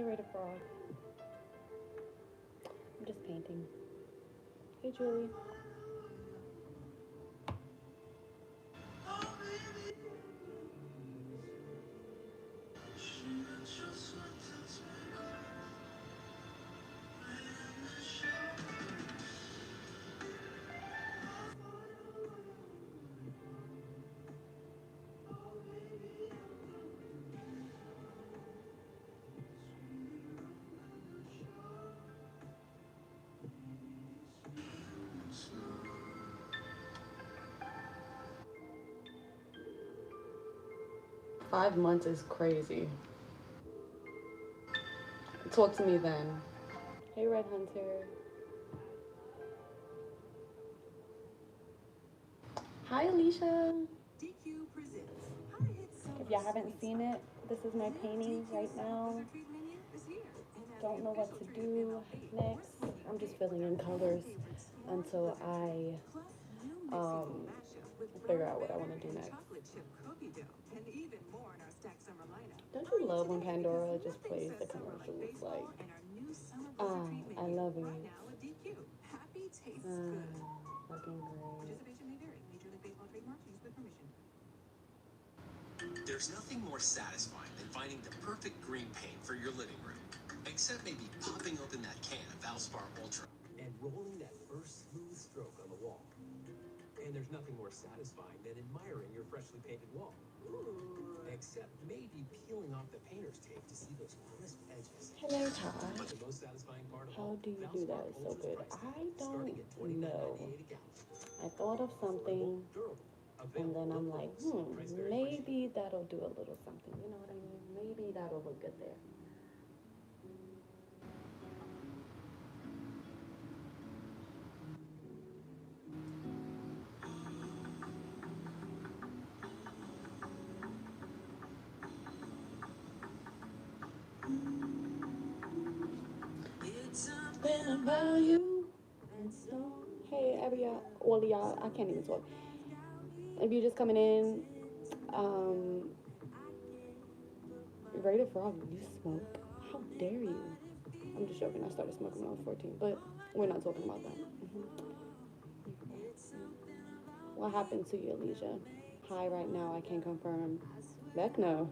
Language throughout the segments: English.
Rate a Frog. I'm just painting. Hey, Julie. 5 months is crazy. Talk to me then. Hey, Red Hunter. Hi, Alicia. If y'all haven't seen it, this is my painting right now. Don't know what to do next. I'm just filling in colors until I figure out what I want to do next. Don't you love when Pandora just plays the commercials? Like, I love it. Fucking great. There's nothing more satisfying than finding the perfect green paint for your living room. Except maybe popping open that can of Valspar Ultra and rolling that first smooth stroke on the wall. And there's nothing more satisfying than admiring your freshly painted wall. Except maybe peeling off the painter's tape to see those crisp edges. Hello, Todd. But the most satisfying part of How all, do you do that so good? I don't know. I thought of something, and then I'm like, maybe that'll do a little something. You know what I mean? Maybe that'll look good there. Something about you. Hey, every all of y'all, I can't even talk. If you're just coming in, um, Rate a Frog, you smoke? How dare you? I'm just joking. I started smoking when I was 14, but we're not talking about that. What happened to you, Alicia? Hi, right now, I can't confirm. Heck no.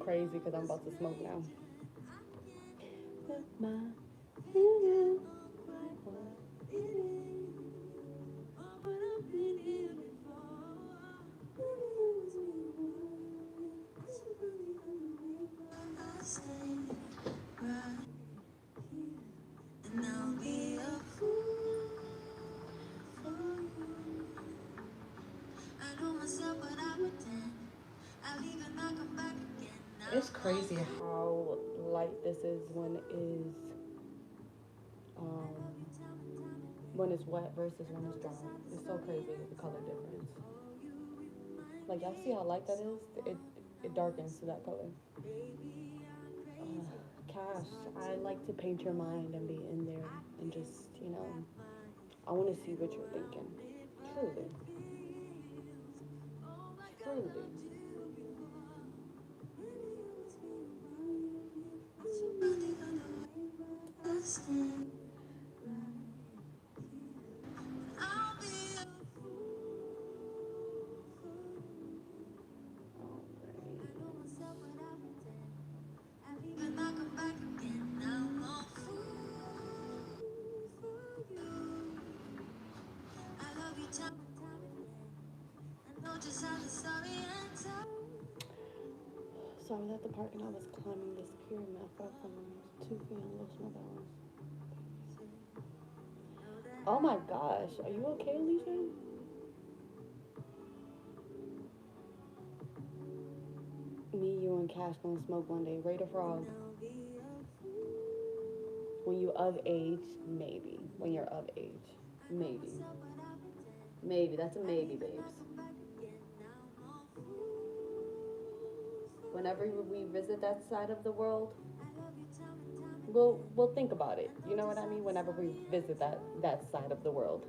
Crazy because I'm about to smoke now. It's crazy how light this is um, when it's wet versus when it's dry. It's so crazy the color difference. Like y'all see how light that is? It darkens to that color. Cash, I like to paint your mind and be in there and just I want to see what you're thinking. Truly, truly. So I was at the park and I was climbing this pier and I fell from 2 feet and lost my balance. Oh my gosh, are you okay, Alicia? Me, you, and Cash gonna smoke one day. Rate a Frog. When you of age, maybe. When you're of age, maybe. Maybe that's a maybe, babes. Whenever we visit that side of the world, we'll think about it. You know what I mean? Whenever we visit that side of the world.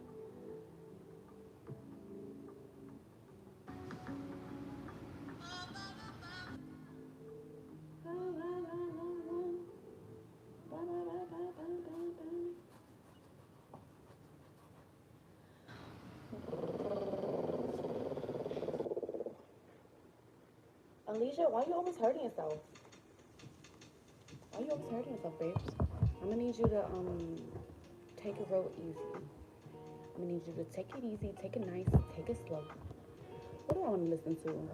Alicia, why you almost hurting yourself? Why you almost hurting yourself, babes? I'm gonna need you to take it real easy. I'm gonna need you to take it easy, take it nice, take it slow. What do I want to listen to?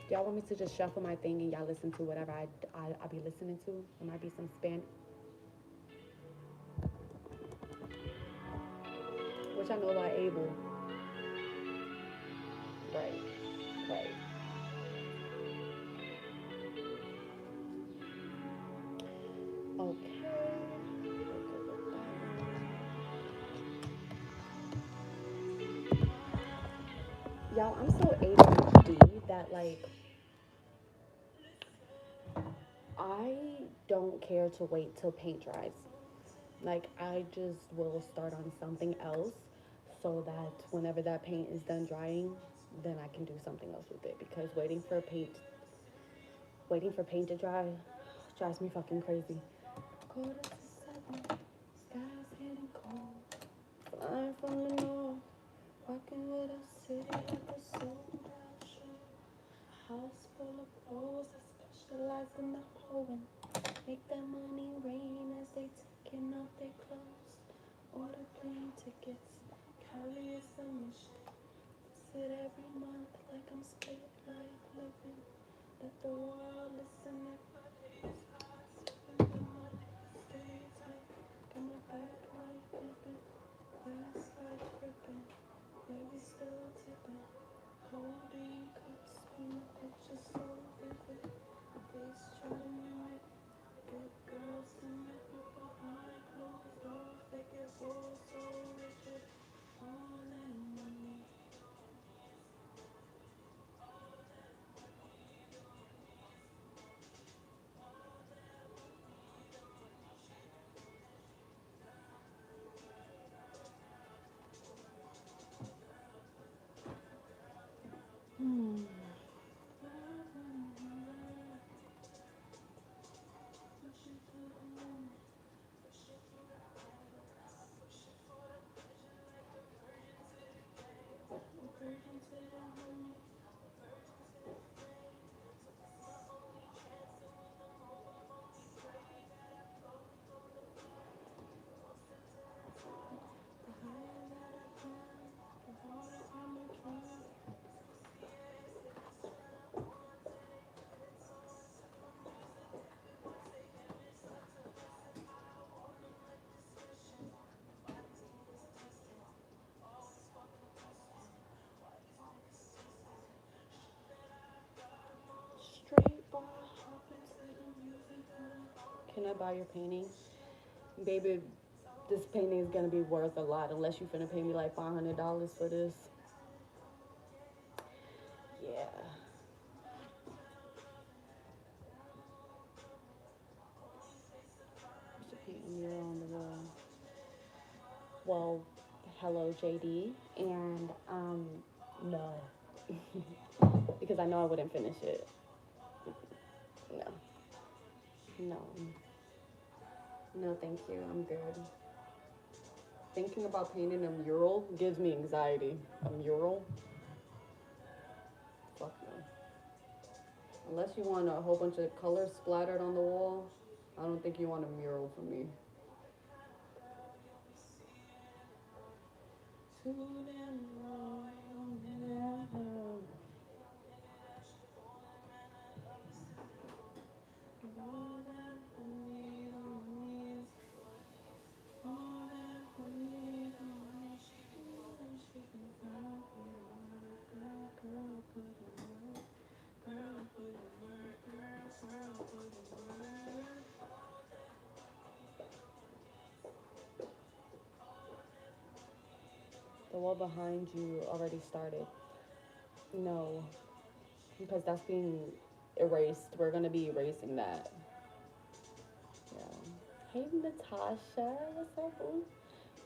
Y'all want me to just shuffle my thing and y'all listen to whatever I be listening to? There might be some Spanish, which I know about Abel. Right, right. Okay. Y'all, I'm so ADHD that like I don't care to wait till paint dries. Like I just will start on something else so that whenever that paint is done drying, then I can do something else with it because waiting for paint to dry drives me fucking crazy. Quarter to 7, sky's getting cold. Flying from the north, rocking with a city like a sold out show. House full of pros that specialize in the hoeing. Make that money rain as they taking off their clothes. Order plane tickets, carry a mission. Visit every month like I'm split like living. Let the world listen if my days hot. Sipping the money, stay tight. Got my back like flipping. West side tripping. Yeah, we still tipping. Holding cups when the picture's so vivid. My face trying to mimic. Good girls commit but behind closed doors. They get bored so rigid. All that money. Straight bar, hop into the music. Can I buy your painting? Baby, this painting is gonna be worth a lot unless you finna pay me like $500 for this. Yeah. What's the painting mirror on the wall? Well, hello JD, and no, because I know I wouldn't finish it. No, no, no, thank you. I'm good. Thinking about painting a mural gives me anxiety. A mural? Fuck no. Unless you want a whole bunch of colors splattered on the wall, I don't think you want a mural for me. The wall behind you already started. No, because that's being erased. We're gonna be erasing that. Yeah. Hey Natasha, what's up, boo?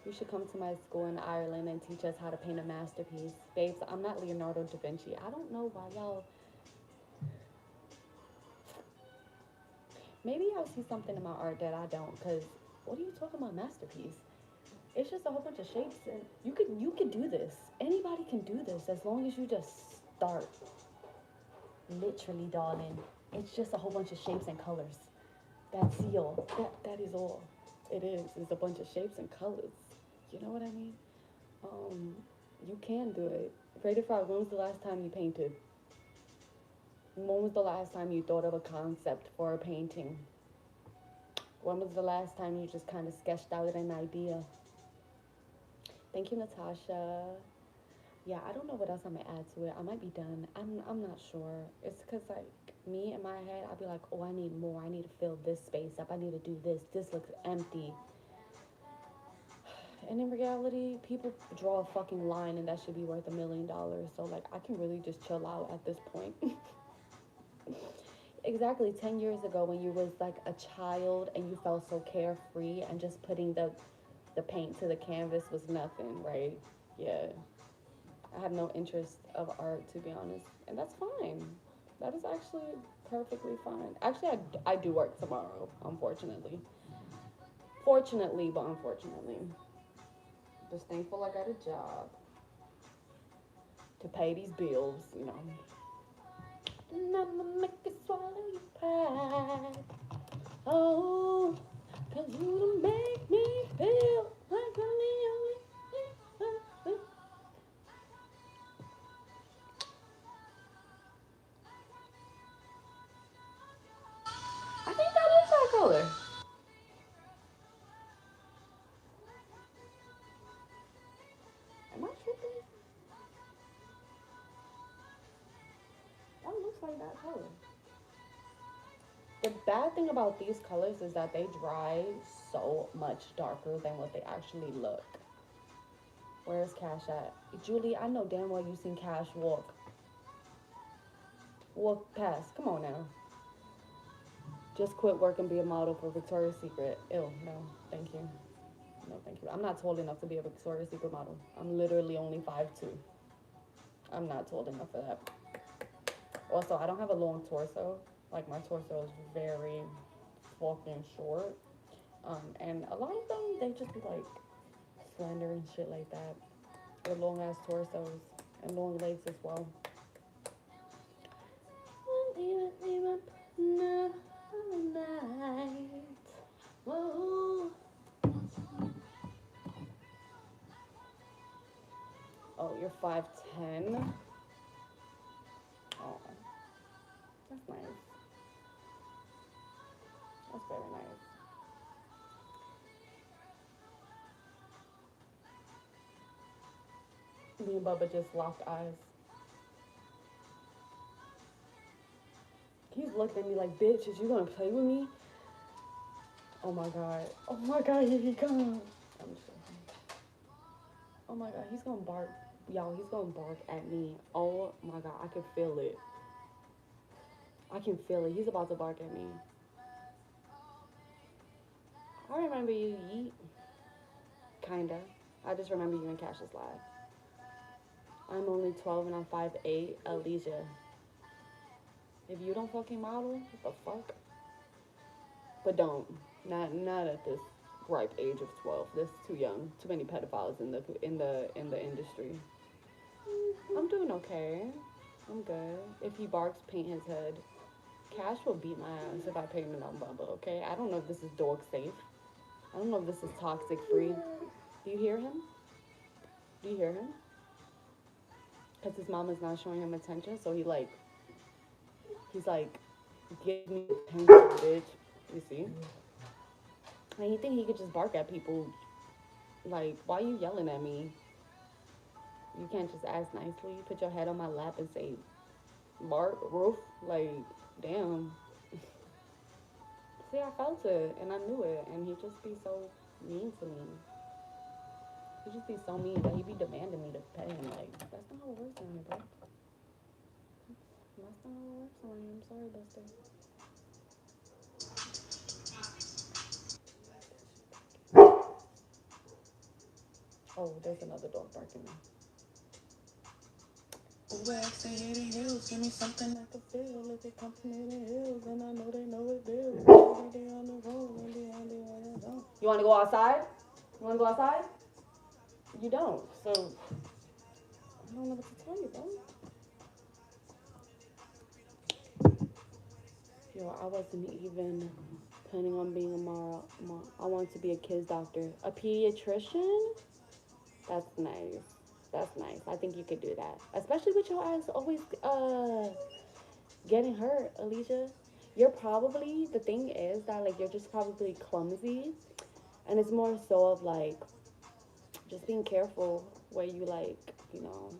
You should come to my school in Ireland and teach us how to paint a masterpiece. Babes, I'm not Leonardo da Vinci. I don't know why y'all. Maybe y'all see something in my art that I don't, because what are you talking about, masterpiece? It's just a whole bunch of shapes, and you can do this. Anybody can do this as long as you just start. Literally, darling. It's just a whole bunch of shapes and colors. That's all. That is all. It is. It's a bunch of shapes and colors. You know what I mean? Um, you can do it. Rated Frog, when was the last time you painted? When was the last time you thought of a concept for a painting? When was the last time you just kind of sketched out an idea? Thank you, Natasha. Yeah, I don't know what else I'm gonna add to it. I might be done. I'm not sure. It's because like me in my head, I'll be like, oh, I need more. I need to fill this space up. I need to do this. This looks empty. And in reality, people draw a fucking line and that should be worth $1 million. So like I can really just chill out at this point. Exactly 10 years ago when you was like a child and you felt so carefree and just putting the paint to the canvas was nothing, right? Yeah. I have no interest of art, to be honest, and that's fine. That is actually perfectly fine. Actually, I do work tomorrow, unfortunately. Fortunately, but unfortunately. Just thankful I got a job to pay these bills, you know. And I'ma make you swallow your pride. Oh, 'cause you done make me feel like I'm the only. I think that is that color. Am I tripping? That looks like that color. The bad thing about these colors is that they dry so much darker than what they actually look. Where's Cash at? Julie, I know damn well you seen Cash walk past. Come on now. Just quit work and be a model for Victoria's Secret. Ew, no, thank you. No, thank you. I'm not tall enough to be a Victoria's Secret model. I'm literally only 5'2". I'm not tall enough for that. Also, I don't have a long torso. Like, my torso is very fucking short. And a lot of them, they just be like slender and shit like that. With long ass torsos and long legs as well. Whoa. Oh, you're 5'10". Oh, that's nice. That's very nice. Me and Bubba just locked eyes. He's looked at me like, bitch, is you gonna play with me? Oh my god. Oh my god, here he comes. I'm just joking. Oh my god, he's gonna bark. Y'all, he's gonna bark at me. Oh my god, I can feel it. I can feel it. He's about to bark at me. I remember you, Yeet. Kinda. I just remember you in Cash's live. I'm only 12 and I'm 5'8". Alicia. If you don't fucking model, what the fuck? But don't. Not at this ripe age of 12. That's too young. Too many pedophiles in the industry. I'm doing okay. I'm good. If he barks, paint his head. Cash will beat my ass if I paint it on Bubba, okay? I don't know if this is dog safe. I don't know if this is toxic free. Do you hear him? Do you hear him? Because his mom is not showing him attention, so he's like, give me attention, bitch. You see? And you think he could just bark at people? Like, why are you yelling at me? You can't just ask nicely. Put your head on my lap and say, bark, roof. Like, damn. See, I felt it and I knew it, and he just be so mean to me. He just be so mean that he be demanding me to pay him. Like, that's not how it works on here, bro. That's not how it works on here. I'm sorry, Buster. Oh, there's another dog barking now. Wax the hidden hills, give me something I can feel. If it comes from hidden hills, and I know they know it will. You want to go outside? You want to go outside? You don't, so I don't know what to tell you, bro. Yo, I wasn't even planning on being a mom. I wanted to be a kids doctor. A pediatrician? That's nice. That's nice. I think you could do that. Especially with your eyes always getting hurt, Alicia. You're probably, the thing is that like you're just probably clumsy, and it's more so of like just being careful where you like, you know,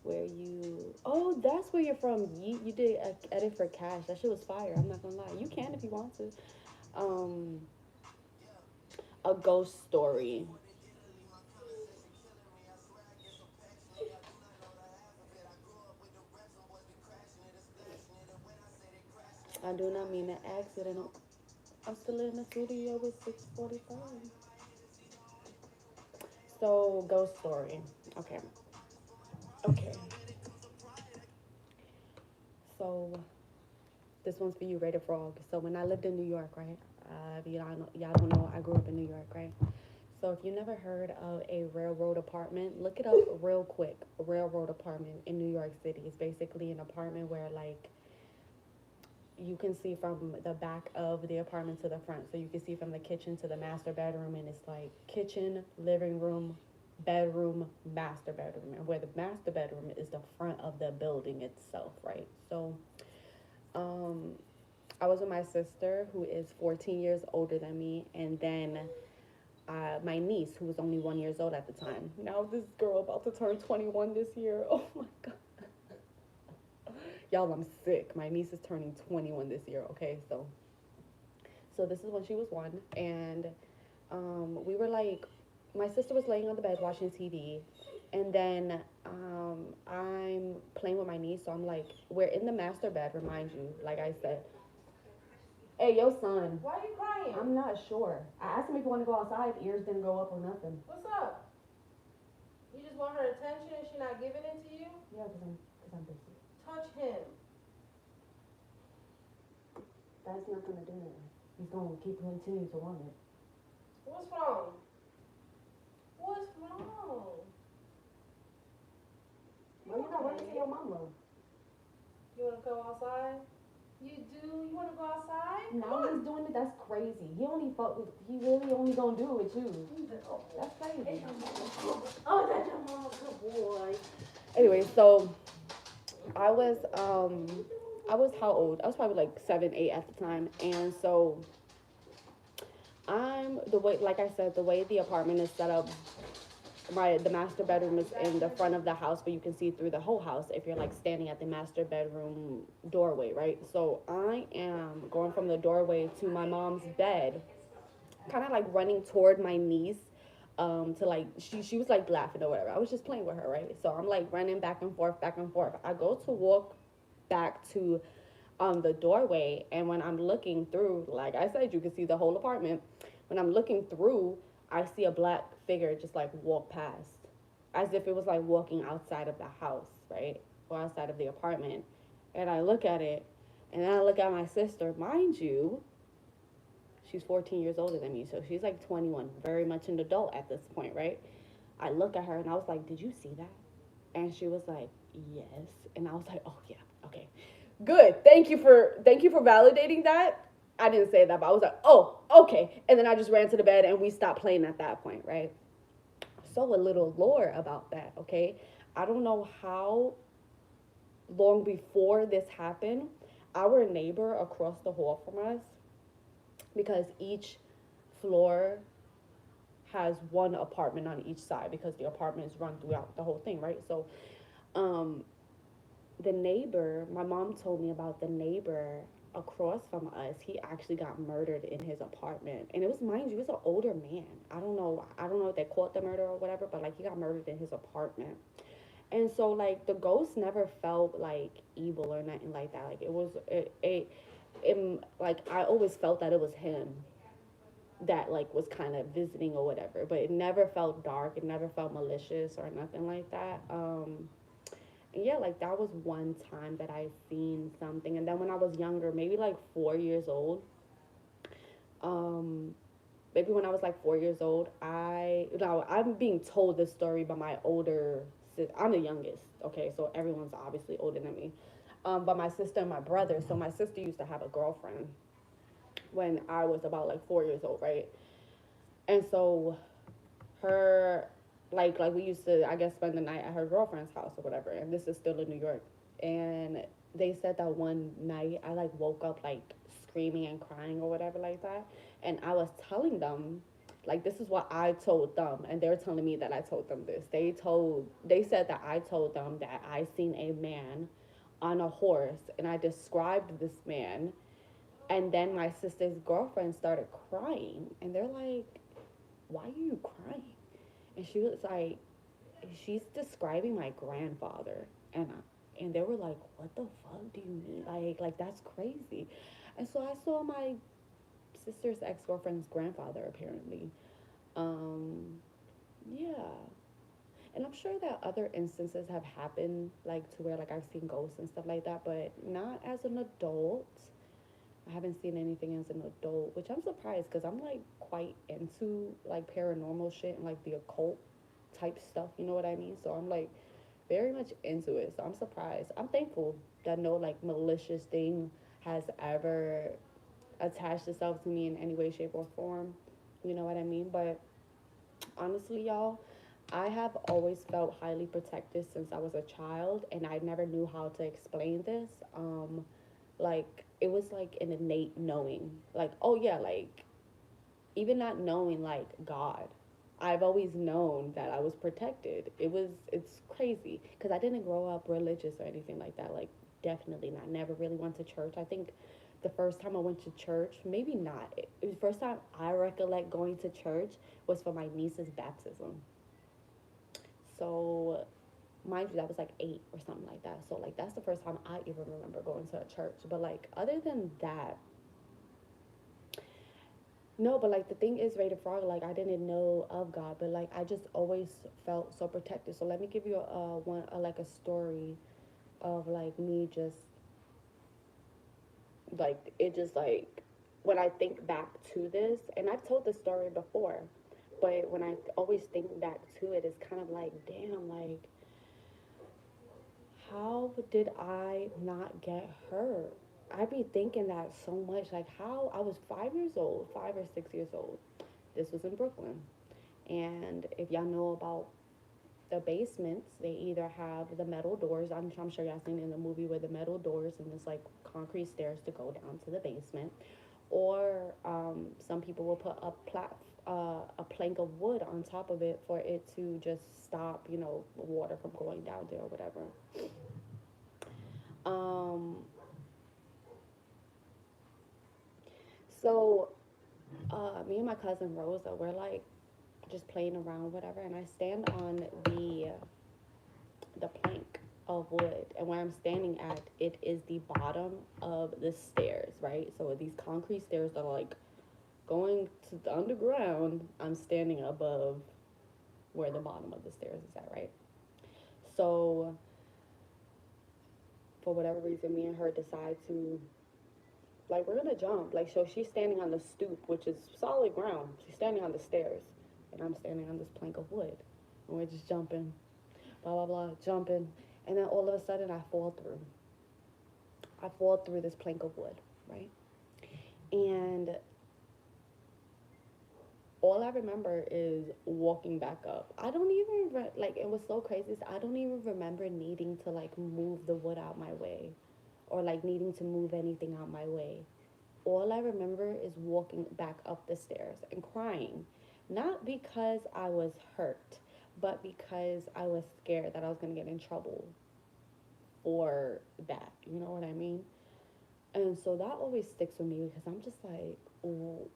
where you, oh, that's where you're from. You did a edit for Cash. That shit was fire. I'm not gonna lie. You can if you want to. Um, a ghost story. I do not mean an accident. I'm still in the studio with 6:45. So ghost story. Okay. Okay. So this one's for you, Rated Frog. So when I lived in New York, right? Y'all don't know, I grew up in New York, right? So if you never heard of a railroad apartment, look it up real quick. A railroad apartment in New York City is basically an apartment where like you can see from the back of the apartment to the front. So you can see from the kitchen to the master bedroom, and it's like kitchen, living room, bedroom, master bedroom, and where the master bedroom is the front of the building itself, right? So um I was with my sister, who is 14 years older than me, and then my niece, who was only 1 year old at the time. Now this girl about to turn 21 this year. Oh my god, y'all, I'm sick. My niece is turning 21 this year. Okay, so this is when she was one, and we were like, my sister was laying on the bed watching TV, and then I'm playing with my niece. So I'm like, we're in the master bed, remind you, like I said. Hey, yo, son. Why are you crying? I'm not sure. I asked him if you want to go outside. Ears didn't go up or nothing. What's up? You just want her attention and she not giving it to you? Yeah, cause I'm busy. Touch him. That's not gonna do nothing. He's gonna keep continuing to want it. What's wrong? What's wrong? Well, you know, wait till your mama. You wanna go outside? You do? You wanna go outside? Now he's doing it. That's crazy. He really only gonna do it with you. That's crazy. Oh, that's your mama, good boy. Anyway, so I was how old? I was probably like 7, 8 at the time, and so like I said, the way the apartment is set up, the master bedroom is in the front of the house, but you can see through the whole house if you're like standing at the master bedroom doorway, right? So I am going from the doorway to my mom's bed, kind of like running toward my niece, to like she was like laughing or whatever. I was just playing with her, right? So I'm like running back and forth, back and forth. I go to walk back to the doorway, and when I'm looking through, like I said, you can see the whole apartment. When I'm looking through, I see a black figure just like walk past, as if it was like walking outside of the house, right? Or outside of the apartment. And I look at it, and then I look at my sister. Mind you, she's 14 years older than me, so she's like 21, very much an adult at this point, right? I look at her and I was like, "Did you see that?" And she was like, "Yes." And I was like, "Oh yeah, okay, good. Thank you for validating that." I didn't say that, but I was like, "Oh, okay." And then I just ran to the bed and we stopped playing at that point, right? So a little lore about that, okay? I don't know how long before this happened, our neighbor across the hall from us, because each floor has one apartment on each side because the apartment is run throughout the whole thing, right? So um the neighbor, my mom told me about the neighbor across from us. He actually got murdered in his apartment, and it was, mind you, he was an older man. I don't know if they caught the murder or whatever, but like he got murdered in his apartment. And so like the ghost never felt like evil or nothing like that. Like it like I always felt that it was him that like was kind of visiting or whatever, but it never felt dark, it never felt malicious or nothing like that. And yeah, like that was one time that I seen something. And then when I was younger, maybe like 4 years old, um maybe when I was like 4 years old, I'm being told this story by my older I'm the youngest, okay, so everyone's obviously older than me. But my sister and my brother. So my sister used to have a girlfriend when I was about like 4 years old, right? And so her, like we used to, I guess, spend the night at her girlfriend's house or whatever. And this is still in New York. And they said that one night I like woke up like screaming and crying or whatever like that. And I was telling them, like, this is what I told them, and they're telling me that I told them this. They said that I told them that I seen a man on a horse, and I described this man. And then my sister's girlfriend started crying, and they're like, "Why are you crying?" And she was like, "She's describing my grandfather." And they were like, "What the fuck do you mean? Like that's crazy." And so I saw my sister's ex-girlfriend's grandfather apparently. Um, yeah. And I'm sure that other instances have happened, like to where like I've seen ghosts and stuff like that, but not as an adult. I haven't seen anything as an adult, which I'm surprised because I'm like quite into like paranormal shit and like the occult type stuff. You know what I mean? So I'm like very much into it. So I'm surprised. I'm thankful that no like malicious thing has ever attached itself to me in any way, shape, or form. You know what I mean? But honestly, y'all, I have always felt highly protected since I was a child, and I never knew how to explain this. Like it was like an innate knowing, like, oh yeah, like even not knowing like God, I've always known that I was protected. It's crazy because I didn't grow up religious or anything like that. Like definitely not. Never really went to church. I think the first time I went to church, maybe not. The first time I recollect going to church was for my niece's baptism. So mind you, that was like 8 or something like that. So like that's the first time I even remember going to a church. But like other than that, no, but like the thing is, Rated Frog, like I didn't know of God, but like I just always felt so protected. So let me give you like a story of like me just like it just like when I think back to this, and I've told this story before, but when I always think back to it, it's kind of like, damn, like how did I not get hurt? I be thinking that so much, like how I was 5 years old, 5 or 6 years old. This was in Brooklyn. And if y'all know about the basements, they either have the metal doors. I'm sure y'all seen in the movie where the metal doors and there's like concrete stairs to go down to the basement, or some people will put a plank of wood on top of it for it to just stop, water from going down there or whatever. Um, so me and my cousin Rosa, we're like just playing around, whatever, and I stand on the plank of wood, and where I'm standing at, it is the bottom of the stairs, right? So these concrete stairs that are like going to the underground, I'm standing above where the bottom of the stairs is at, right? So for whatever reason, me and her decide to, like, we're gonna jump. Like, so she's standing on the stoop, which is solid ground. She's standing on the stairs, and I'm standing on this plank of wood, and we're just jumping, blah blah blah, jumping, and then all of a sudden I fall through. I fall through this plank of wood, right? And all I remember is walking back up. I don't even like it was so crazy. So I don't even remember needing to like move the wood out my way or like needing to move anything out my way. All I remember is walking back up the stairs and crying. Not because I was hurt, but because I was scared that I was going to get in trouble for that. You know what I mean? And so that always sticks with me because I'm just like, oh,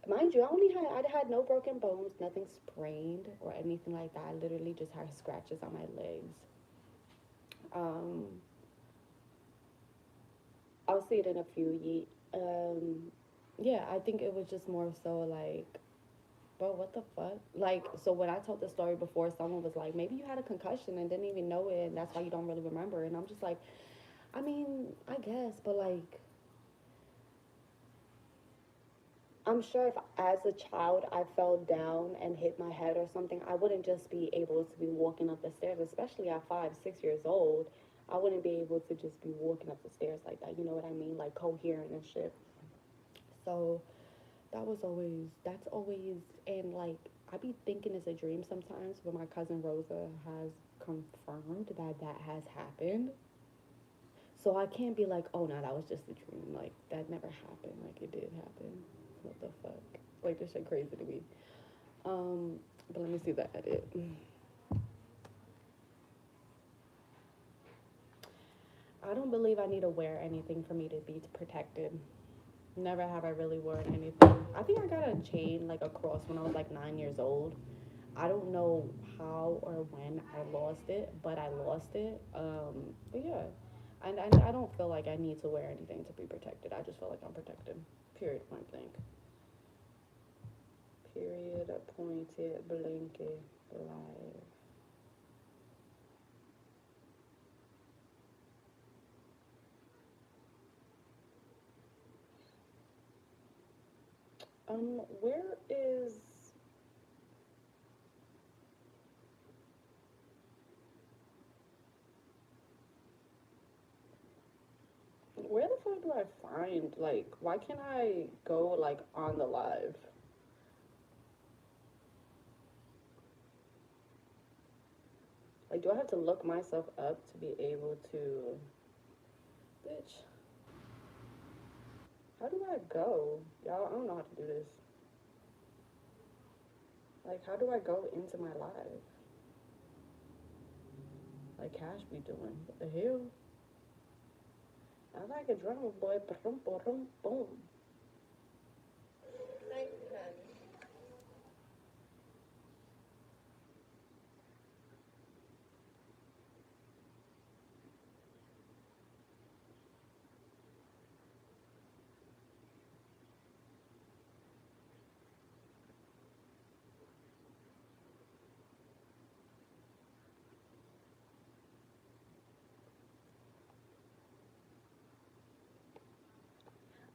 mind you, I had no broken bones, nothing sprained or anything like that. I literally just had scratches on my legs. Um, I'll see it in a few yeah, I think it was just more so like, bro, what the fuck? Like, so when I told the story before, someone was like, maybe you had a concussion and didn't even know it, and that's why you don't really remember. And I'm just like, I mean, I guess, but like, I'm sure if as a child I fell down and hit my head or something, I wouldn't just be able to be walking up the stairs, especially at 5, 6 years old. I wouldn't be able to just be walking up the stairs like that. You know what I mean? Like coherent and shit. So that's always, and like, I be thinking it's a dream sometimes, but my cousin Rosa has confirmed that that has happened. So I can't be like, oh no, that was just a dream. Like that never happened. Like it did happen. What the fuck? Like this shit crazy to me. Um, but let me see the edit. I don't believe I need to wear anything for me to be protected. Never have I really worn anything. I think I got a chain, like a cross, when I was like 9 years old. I don't know how or when I lost it, but I lost it. But yeah, and I don't feel like I need to wear anything to be protected. I just feel like I'm protected. Period. Point blank. Period. Appointed. Blanket. Live. Where is? Where the fuck do I find, like, why can't I go like on the live? Like, do I have to look myself up to be able to? Bitch, how do I go? Y'all, I don't know how to do this. Like, how do I go into my live? Like Cash be doing. What the hell? I like a drama boy. Boom, boom, boom. Thank you, honey.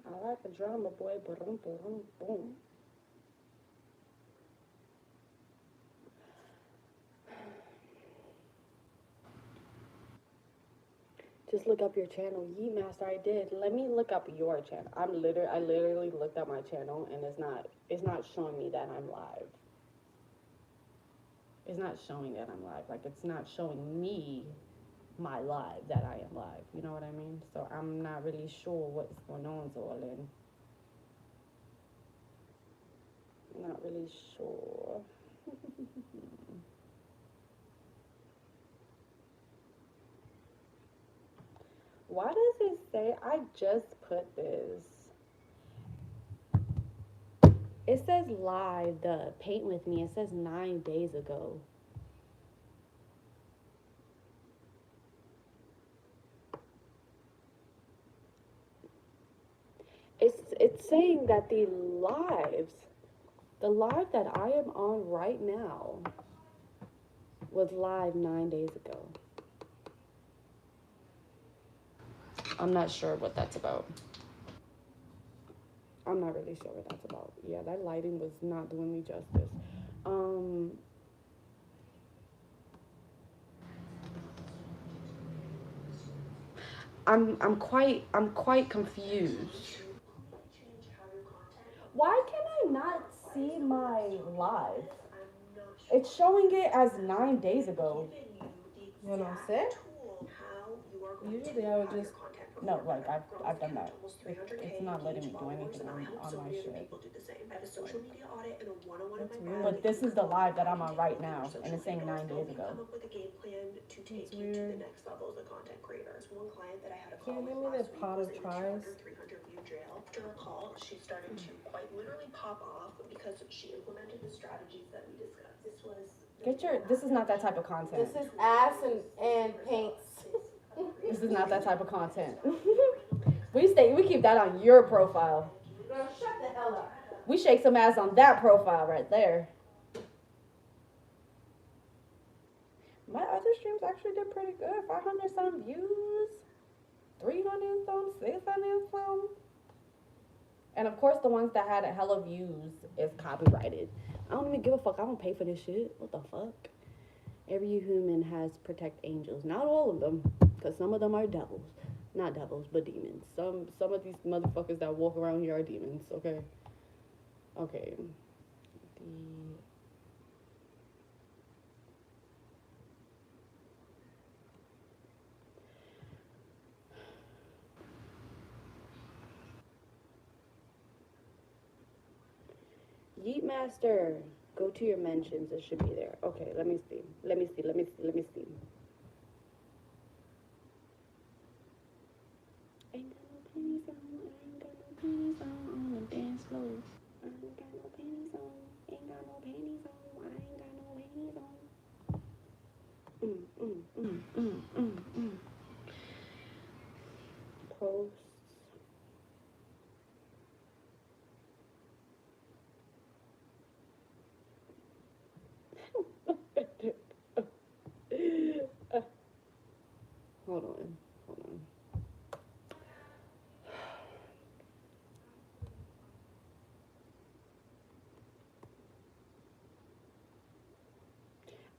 I like a drama boy. Boom, boom, boom. Just look up your channel. Yee Master, I did. Let me look up your channel. I literally looked up my channel and it's not showing me that I'm live. It's not showing that I'm live. Like it's not showing me my live that I am live. You know what I mean? So I'm not really sure what's going on, Zorlin. I'm not really sure. Why does it say I just put this? It says live, the paint with me. It says 9 days ago. It's saying that the live that I am on right now was live 9 days ago. I'm not sure what that's about. I'm not really sure what that's about. Yeah, that lighting was not doing me justice. Um, I'm quite confused. Why can I not see my live? It's showing it as 9 days ago. You know what I'm saying? Usually I would just No, like I've done that. It's not letting me do anything on my shit. That's weird. But this is the live that I'm on right now, and it's saying 9 days ago. That's weird. Can you give me the pot of tries? After a call, she started to quite literally pop off because she implemented the strategies that we discussed. This is not that type of content. This is ass and paints. This is not that type of content. We keep that on your profile. Girl, shut the hell up. We shake some ass on that profile right there. My other streams actually did pretty good. 500 some views, 300 some, 600 some. And And of course, the ones that had a hella views is copyrighted. I don't even give a fuck. I don't pay for this shit. What the fuck? Every human has protect angels. Not all of them, because some of them are devils. Not devils, but demons. Some of these motherfuckers that walk around here are demons. Okay. Okay. Yeet Master. Go to your mentions. It should be there. Okay, let me see. Let me see. Let me see. Let me see. Ain't got no panties on. Ain't got no panties on the dance floor. I ain't got no panties on. Ain't got no panties on. I ain't got no panties on. Posts. Hold on. Hold on.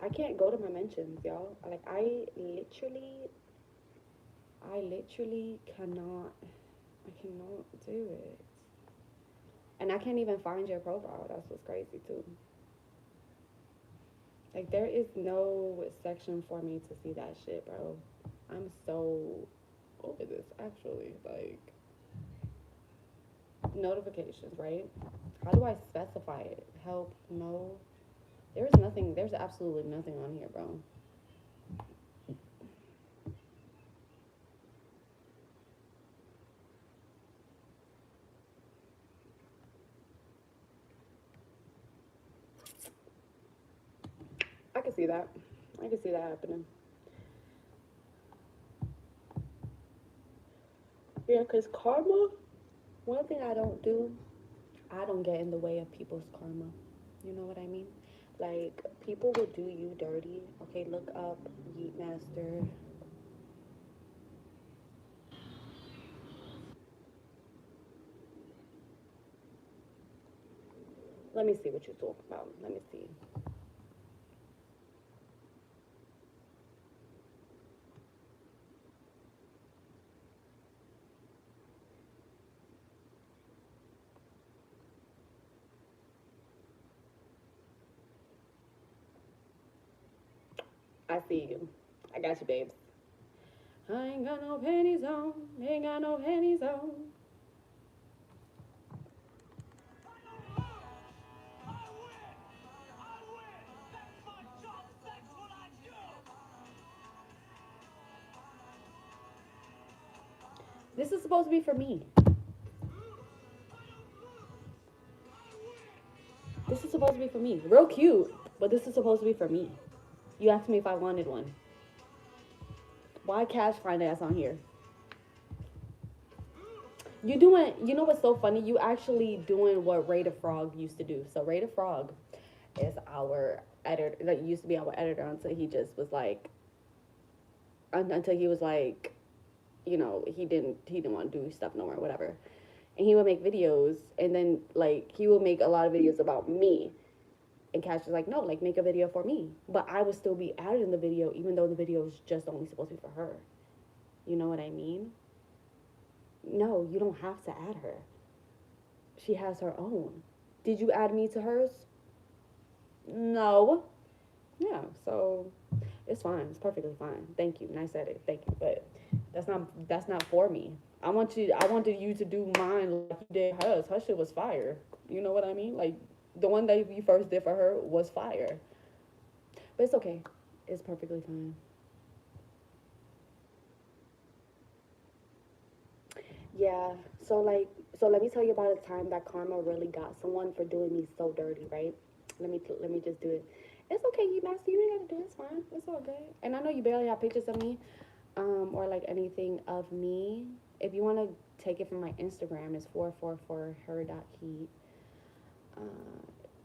I can't go to my mentions, y'all. Like I literally cannot do it. And I can't even find your profile. That's what's crazy too. Like there is no section for me to see that shit, bro. I'm so over this actually. Like notifications, right? How do I specify it? Help, no. There's nothing, there's absolutely nothing on here, bro. I can see that. I can see that happening. Yeah, because karma, one thing I don't do, I don't get in the way of people's karma. You know what I mean? Like, people will do you dirty. Okay, look up Yeet Master. Let me see what you're talking about. Let me see. I see you. I got you, babes. I ain't got no panties on. Ain't got no panties on. This is supposed to be for me. This is supposed to be for me. Real cute, but this is supposed to be for me. You asked me if I wanted one. Why cash finance on here? You doing, you know what's so funny? You actually doing what Ray the Frog used to do. So Ray the Frog is our editor, like used to be our editor until he just was like, until he was like, you know, he didn't want to do stuff no more, whatever. And he would make videos, and then like he would make a lot of videos about me. And Cash was like, no, like make a video for me. But I would still be added in the video, even though the video is just only supposed to be for her. You know what I mean? No, you don't have to add her. She has her own. Did you add me to hers? No. Yeah, so it's fine. It's perfectly fine. Thank you. Nice edit. Thank you. But that's not for me. I wanted you to do mine like you did hers. Her shit was fire. You know what I mean? Like the one that you first did for her was fire. But it's okay. It's perfectly fine. Yeah. So let me tell you about a time that karma really got someone for doing me so dirty, right? Let me just do it. It's okay, you master. You ain't gotta do it. It's fine. It's all good. And I know you barely have pictures of me, or like anything of me. If you want to take it from my Instagram, it's 444her.heat.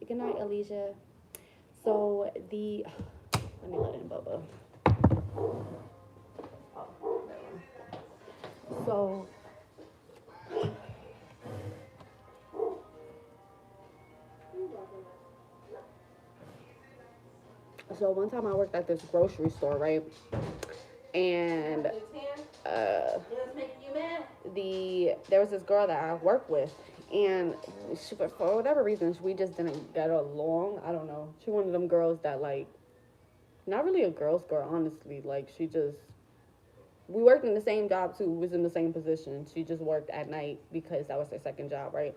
Good night, Alicia. So let me let in Bubba. So So one time I worked at this grocery store, right? And there was this girl that I worked with, and she, for whatever reason, we just didn't get along. I don't know. She one of them girls that like, not really a girl's girl, honestly. Like she just, we worked in the same job too. Was in the same position. She just worked at night because that was her second job, right?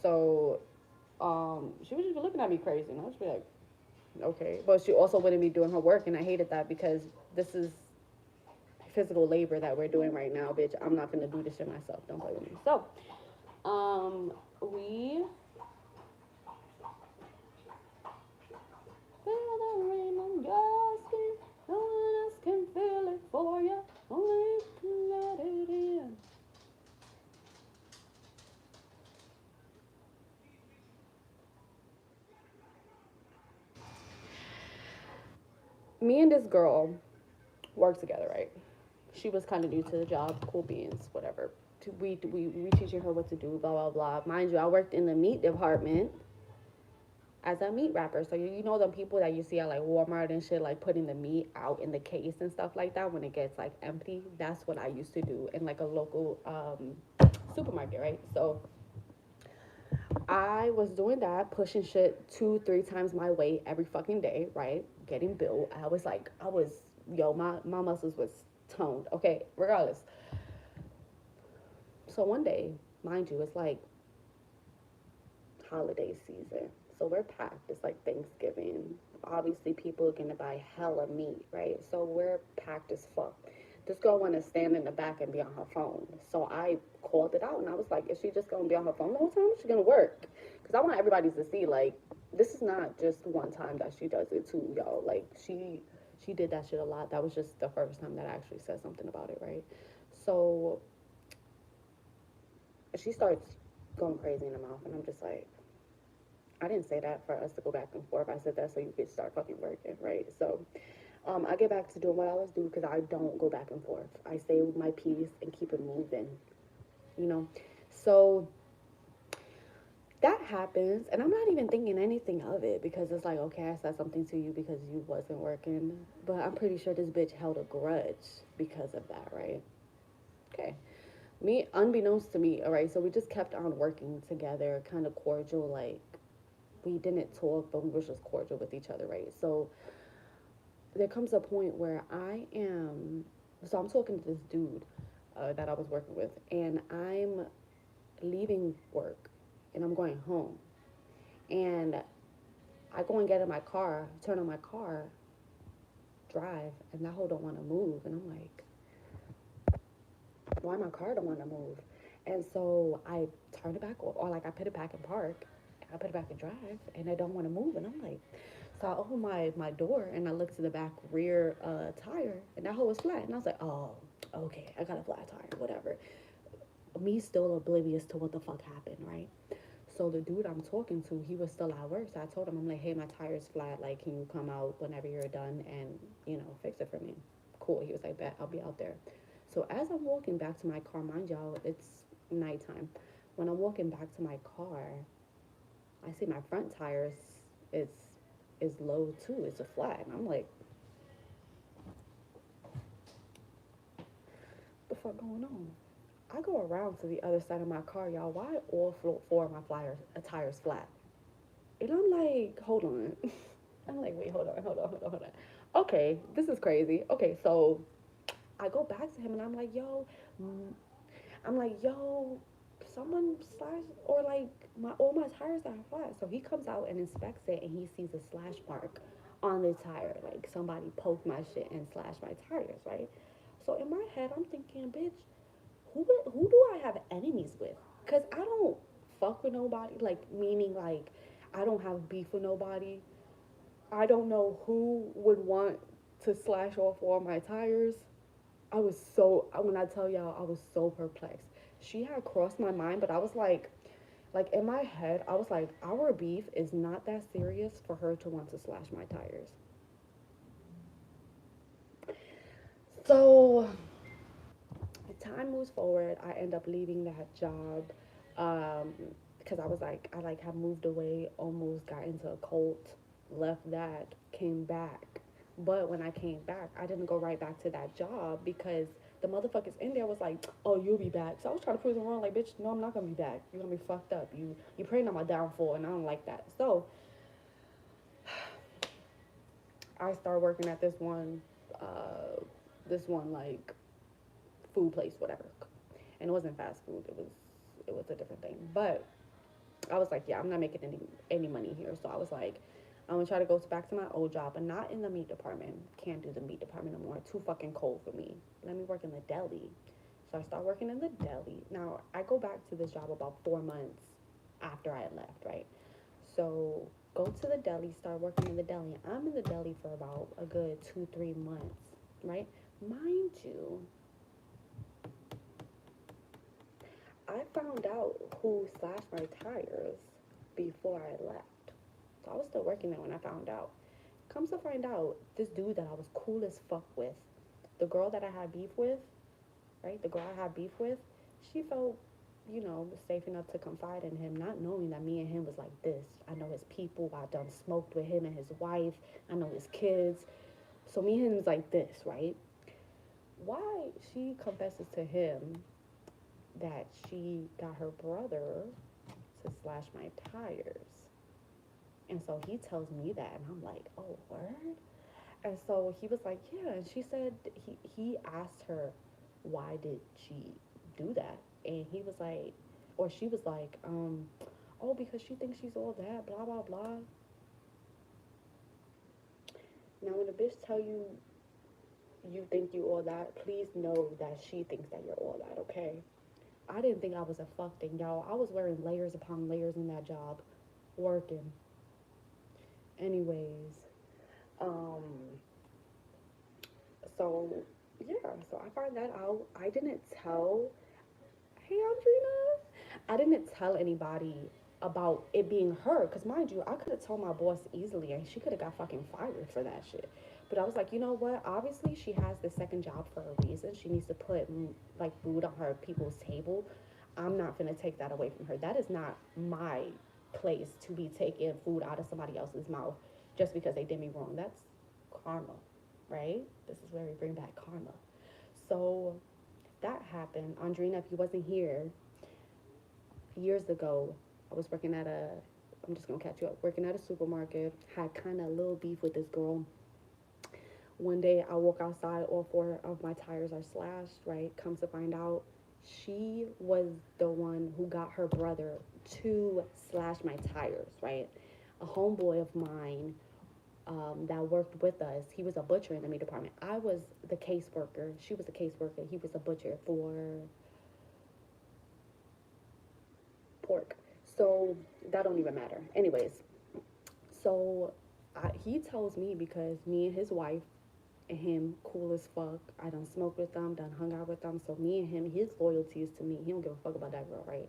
So, she would just be looking at me crazy, and I was like, okay. But she also wouldn't be doing her work, and I hated that because this is physical labor that we're doing right now, bitch. I'm not gonna do this shit myself. Don't play with me. So, we feel the rain on your skin. No one else can feel it for you. Only you can let it in. Me and this girl worked together, right? She was kind of new to the job, cool beans, whatever. We teaching her what to do, blah blah blah. Mind you, I worked in the meat department as a meat wrapper. So you know them people that you see at like Walmart and shit, like putting the meat out in the case and stuff like that when it gets like empty. That's what I used to do in like a local supermarket, right? So I was doing that, pushing shit 2-3 times my weight every fucking day, right? Getting built. My muscles was toned. Okay, regardless. So one day, mind you, it's like holiday season. So we're packed. It's like Thanksgiving. Obviously, people are gonna buy hella meat, right? So we're packed as fuck. This girl wanna stand in the back and be on her phone. So I called it out and I was like, is she just gonna be on her phone the whole time? Is she gonna work? Because I want everybody to see, like, this is not just one time that she does it too, y'all. Like, she did that shit a lot. That was just the first time that I actually said something about it, right? So she starts going crazy in the mouth, and I'm just like, I didn't say that for us to go back and forth. I said that so you could start fucking working, right? So, I get back to doing what I was doing because I don't go back and forth. I say my piece and keep it moving, you know? So that happens, and I'm not even thinking anything of it because it's like, okay, I said something to you because you wasn't working, but I'm pretty sure this bitch held a grudge because of that, right? Okay. Me, unbeknownst to me, all right, so we just kept on working together, kind of cordial, like, we didn't talk, but we were just cordial with each other, right? So there comes a point where I'm talking to this dude that I was working with, and I'm leaving work and I'm going home. And I go and get in my car, turn on my car, drive, and that hoe don't want to move. And I'm like, why my car don't want to move? And so I turn it back off, or like I put it back in park, I put it back in drive, and I don't want to move. And I'm like, so I open my door and I look to the back rear tire, and that hole was flat. And I was like, oh, okay, I got a flat tire, whatever. Me still oblivious to what the fuck happened, right? So the dude I'm talking to, he was still at work. So I told him, I'm like, hey, my tire's flat. Like, can you come out whenever you're done and, fix it for me? Cool. He was like, bet, I'll be out there. So as I'm walking back to my car, mind y'all, it's nighttime. When I'm walking back to my car, I see my front tires is is low too. It's a flat. And I'm like, what the fuck going on? I go around to the other side of my car, y'all. Why all four of my tires flat? And I'm like, hold on. I'm like, wait, hold on. Okay, this is crazy. Okay, so I go back to him and I'm like, yo, someone slash or like all my tires are flat. So he comes out and inspects it and he sees a slash mark on the tire. Like somebody poked my shit and slashed my tires, right? So in my head, I'm thinking, bitch, who do I have enemies with? Cause I don't fuck with nobody. Like meaning like I don't have beef with nobody. I don't know who would want to slash off all my tires. When I tell y'all, I was so perplexed. She had crossed my mind, but I was like in my head, I was like, our beef is not that serious for her to want to slash my tires. So, time moves forward. I end up leaving that job because I was like, I like have moved away, almost got into a cult, left that, came back. But when I came back, I didn't go right back to that job because the motherfuckers in there was like, "Oh, you'll be back." So I was trying to prove them wrong, like, "Bitch, no, I'm not gonna be back. You're gonna be fucked up. You praying on my downfall, and I don't like that." So I started working at this one like food place, whatever, and it wasn't fast food. It was a different thing, but I was like, yeah, I'm not making any money here. So I was like, I'm gonna try to go back to my old job, but not in the meat department. Can't do the meat department no more. Too fucking cold for me. Let me work in the deli. So I start working in the deli. Now I go back to this job about 4 months after I had left, right? So go to the deli, start working in the deli. I'm in the deli for about a good 2-3 months, right? Mind you, I found out who slashed my tires before I left. So I was still working there when I found out. Comes to find out, this dude that I was cool as fuck with, the girl that I had beef with, right? The girl I had beef with, she felt, safe enough to confide in him, not knowing that me and him was like this. I know his people. I done smoked with him and his wife. I know his kids. So me and him was like this, right? Why she confesses to him that she got her brother to slash my tires. And so he tells me that, and I'm like, oh, word? And so he was like, yeah. And she said, he asked her, why did she do that? And he was like, or she was like, oh, because she thinks she's all that, blah, blah, blah. Now, when a bitch tell you you think you all that, please know that she thinks that you're all that, okay? I didn't think I was a fuck thing, y'all. I was wearing layers upon layers in that job, working. Anyways, um, so yeah, so I found that out. I didn't tell, hey, Andrina, I didn't tell anybody about it being her, because mind you, I could have told my boss easily and she could have got fucking fired for that shit. But I was like, you know what? Obviously, she has the second job for a reason. She needs to put like food on her people's table. I'm not gonna take that away from her. That is not my place to be taking food out of somebody else's mouth just because they did me wrong. That's karma, right? This is where we bring back karma. So that happened. Andrina, if you wasn't here years ago, I was working at I'm just gonna catch you up, working at a supermarket, had kind of a little beef with this girl. One day I walk outside, all four of my tires are slashed, right? Comes to find out, she was the one who got her brother to slash my tires, right? A homeboy of mine that worked with us, he was a butcher in the meat department. I was the caseworker. She was a caseworker. He was a butcher for pork. So that don't even matter. Anyways, so he tells me because me and his wife and him cool as fuck. I done smoked with them, done hung out with them. So me and him, his loyalty is to me. He don't give a fuck about that girl, right?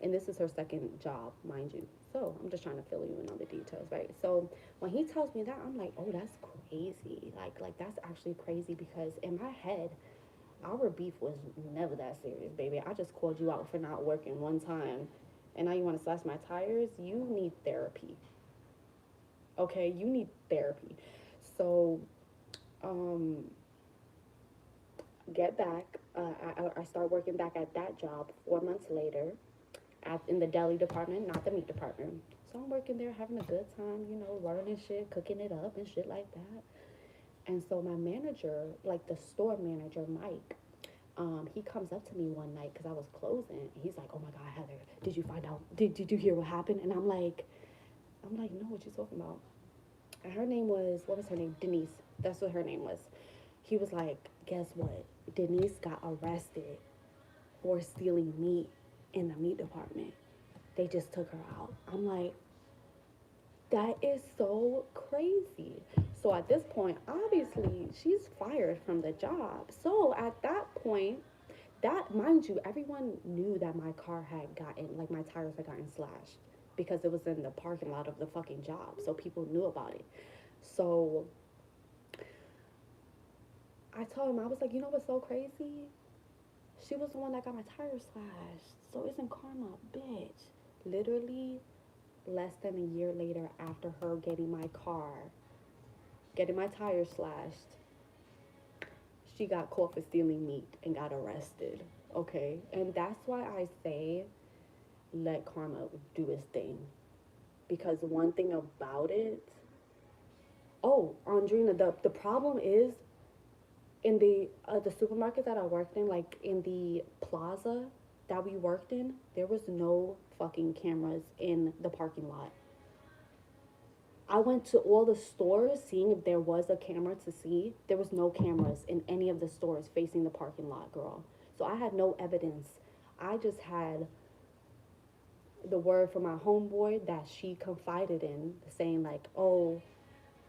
And this is her second job, mind you. So I'm just trying to fill you in on the details, right? So when he tells me that, I'm like, oh, that's crazy. Like that's actually crazy because in my head, our beef was never that serious, baby. I just called you out for not working one time, and now you want to slash my tires. You need therapy. Okay, you need therapy. So um get back. I start working back at that job 4 months later in the deli department, not the meat department. So I'm working there having a good time, learning shit, cooking it up and shit like that. And so my manager, like the store manager, Mike, he comes up to me one night because I was closing. He's like, oh my God, Heather, did you find out? Did you hear what happened? And I'm like, no, what you talking about? And her name was, what was her name? Denise. That's what her name was. He was like, guess what? Denise got arrested for stealing meat in the meat department. They just took her out. I'm like, that is so crazy. So at this point, obviously, she's fired from the job. So at that point, mind you, everyone knew that my car had gotten, like my tires had gotten slashed because it was in the parking lot of the fucking job. So people knew about it. So I told him, I was like, you know what's so crazy? She was the one that got my tires slashed. So isn't karma a bitch? Literally, less than a year later, after her getting my tires slashed, she got caught for stealing meat and got arrested. Okay? And that's why I say let karma do its thing. Because one thing about it, oh, Andrina, the problem is in the supermarket that I worked in, like in the plaza that we worked in, there was no fucking cameras in the parking lot. I went to all the stores seeing if there was a camera to see. There was no cameras in any of the stores facing the parking lot, girl. So I had no evidence. I just had the word from my homeboy that she confided in, saying like, oh,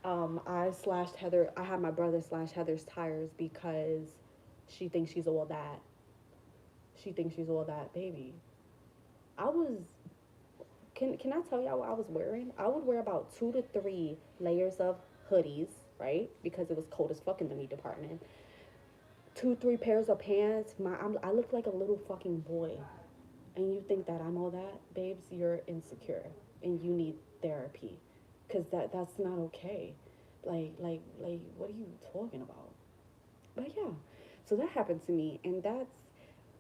I had my brother slash Heather's tires because she thinks she's all that. She thinks she's all that, baby. I was, can I tell y'all what I was wearing? I would wear about 2 to 3 layers of hoodies, right? Because it was cold as fuck in the meat department. 2, 3 pairs of pants. I look like a little fucking boy. And you think that I'm all that, babes, you're insecure and you need therapy. Cause that's not okay. Like, what are you talking about? But yeah, so that happened to me, and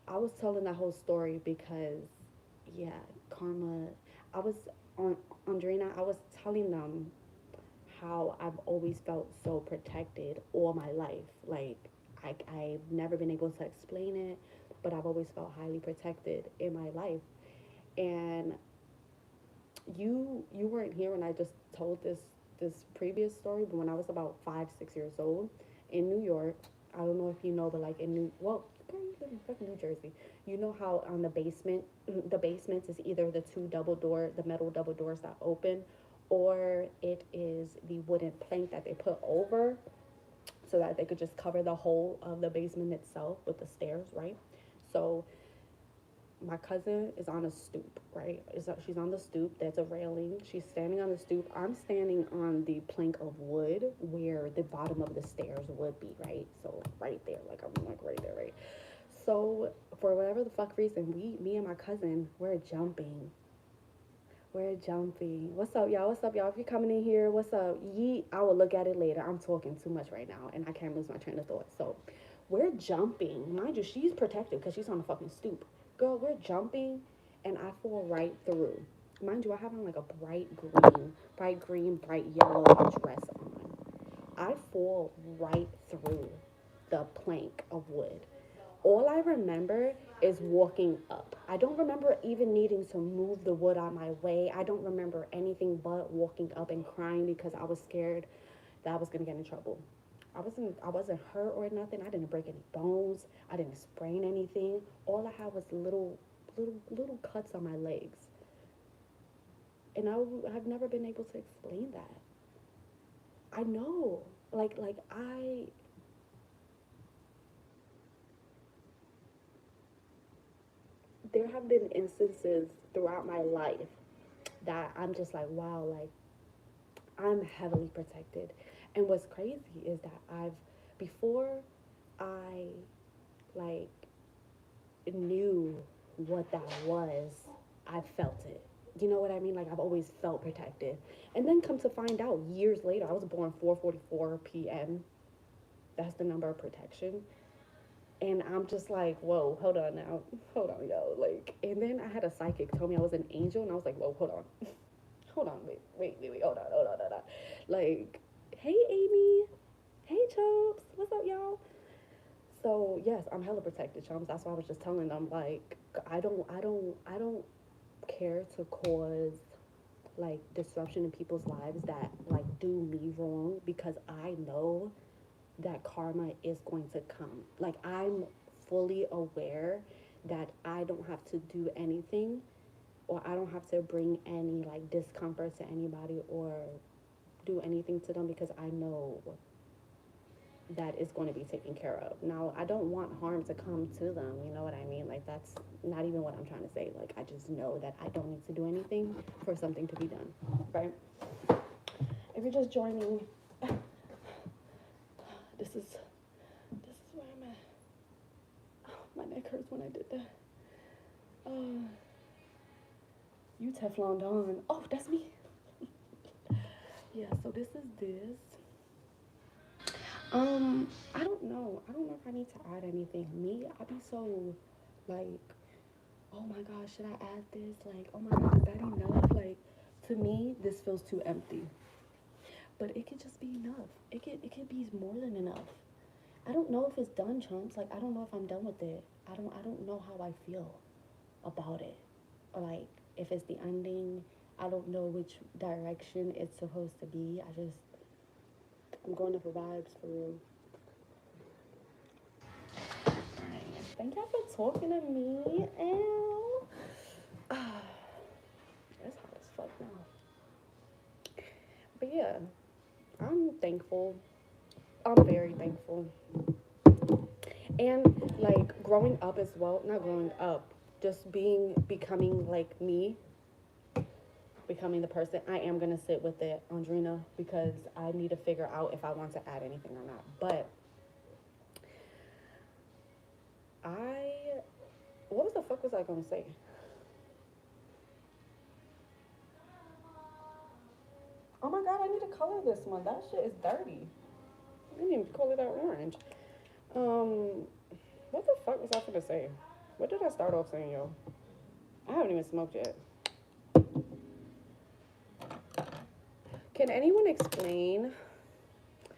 I was telling that whole story because, yeah, karma. I was on Andrina. I was telling them how I've always felt so protected all my life. Like I've never been able to explain it, but I've always felt highly protected in my life. And you weren't here when I just told this previous story, but when I was about 5 6 years old in New York, I don't know if you know, but like girl, you live in fucking New Jersey. You know how on the basement is either the metal double doors that open, or it is the wooden plank that they put over so that they could just cover the whole of the basement itself with the stairs, right? So my cousin is on a stoop, right? She's on the stoop. There's a railing. She's standing on the stoop. I'm standing on the plank of wood where the bottom of the stairs would be, right? So right there, like I'm like right there, right? So for whatever the fuck reason, me and my cousin, we're jumping. We're jumping. What's up, y'all? What's up, y'all? If you're coming in here, what's up? Yeet. I will look at it later. I'm talking too much right now, and I can't lose my train of thought. So we're jumping. Mind you, she's protected because she's on a fucking stoop. Girl, we're jumping, and I fall right through. Mind you, I have on like a bright green, bright yellow dress on. I fall right through the plank of wood. All I remember is walking up. I don't remember even needing to move the wood out my way. I don't remember anything but walking up and crying because I was scared that I was gonna get in trouble. I wasn't hurt or nothing. I didn't break any bones. I didn't sprain anything. All I had was little cuts on my legs. And I've never been able to explain that. I know. Like there have been instances throughout my life that I'm just like, wow, like I'm heavily protected. And what's crazy is that before I like knew what that was, I felt it. You know what I mean? Like I've always felt protected. And then come to find out years later, I was born 4:44 p.m. That's the number of protection. And I'm just like, whoa, hold on now. Hold on, yo. Like, and then I had a psychic tell me I was an angel, and I was like, whoa, hold on. Hold on, wait, hold on. Like, hey, Amy. Hey, Chomps. What's up, y'all? So, yes, I'm hella protected, Chomps. That's why I was just telling them, like, I don't care to cause, like, disruption in people's lives that, like, do me wrong because I know that karma is going to come. Like I'm fully aware that I don't have to do anything or I don't have to bring any like discomfort to anybody or do anything to them because I know that is going to be taken care of. Now, I don't want harm to come to them, you know what I mean? Like that's not even what I'm trying to say. Like I just know that I don't need to do anything for something to be done, right? If you're just joining, this is where I'm at. Oh, my neck hurts when I did that. You Teflon Don. Oh, that's me. Yeah, so this is this. I don't know. I don't know if I need to add anything. Me, I be so like, oh my gosh, should I add this? Like, oh my god, is that enough? Like, to me, this feels too empty. But it could just be enough. It could be more than enough. I don't know if it's done, chunks. Like, I don't know if I'm done with it. I don't know how I feel about it. Or like if it's the ending. I don't know which direction it's supposed to be. I'm going up for vibes for real. Alright. Thank y'all for talking to me. Ew. It's hot as fuck now. But yeah, I'm thankful. I'm very thankful. And like growing up as well, not growing up, just becoming like me, becoming the person I am gonna sit with it, Andrina, because I need to figure out if I want to add anything or not. But I, what was the fuck was I gonna say? Oh my god, I need to color this one. That shit is dirty. I didn't even color that orange. What the fuck was I gonna say? What did I start off saying, yo? I haven't even smoked yet. Can anyone explain?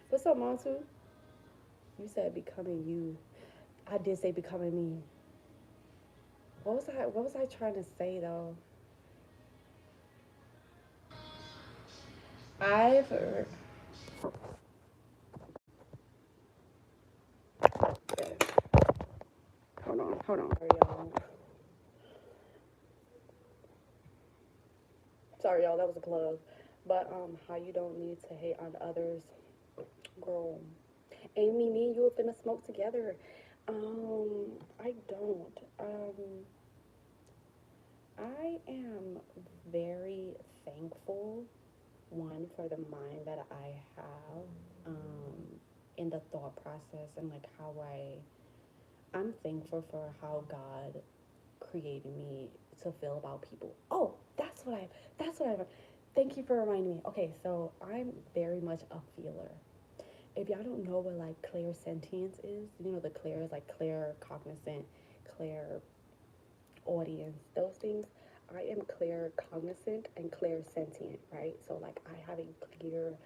What's up, Montu? You said becoming you. I did say becoming me. What was I trying to say though? I've hold on. Sorry, y'all, that was a plug. But how you don't need to hate on others, girl. Amy, me and you have been to smoke together. I don't. I am very thankful, one, for the mind that I have, in the thought process and like how I'm thankful for how God created me to feel about people. Oh, that's what I, thank you for reminding me. Okay, so I'm very much a feeler. If y'all don't know what like clair sentience is, you know the clair is like clair cognizant, clair audience, those things. I am clair cognizant and clair sentient, right? So like I have a clear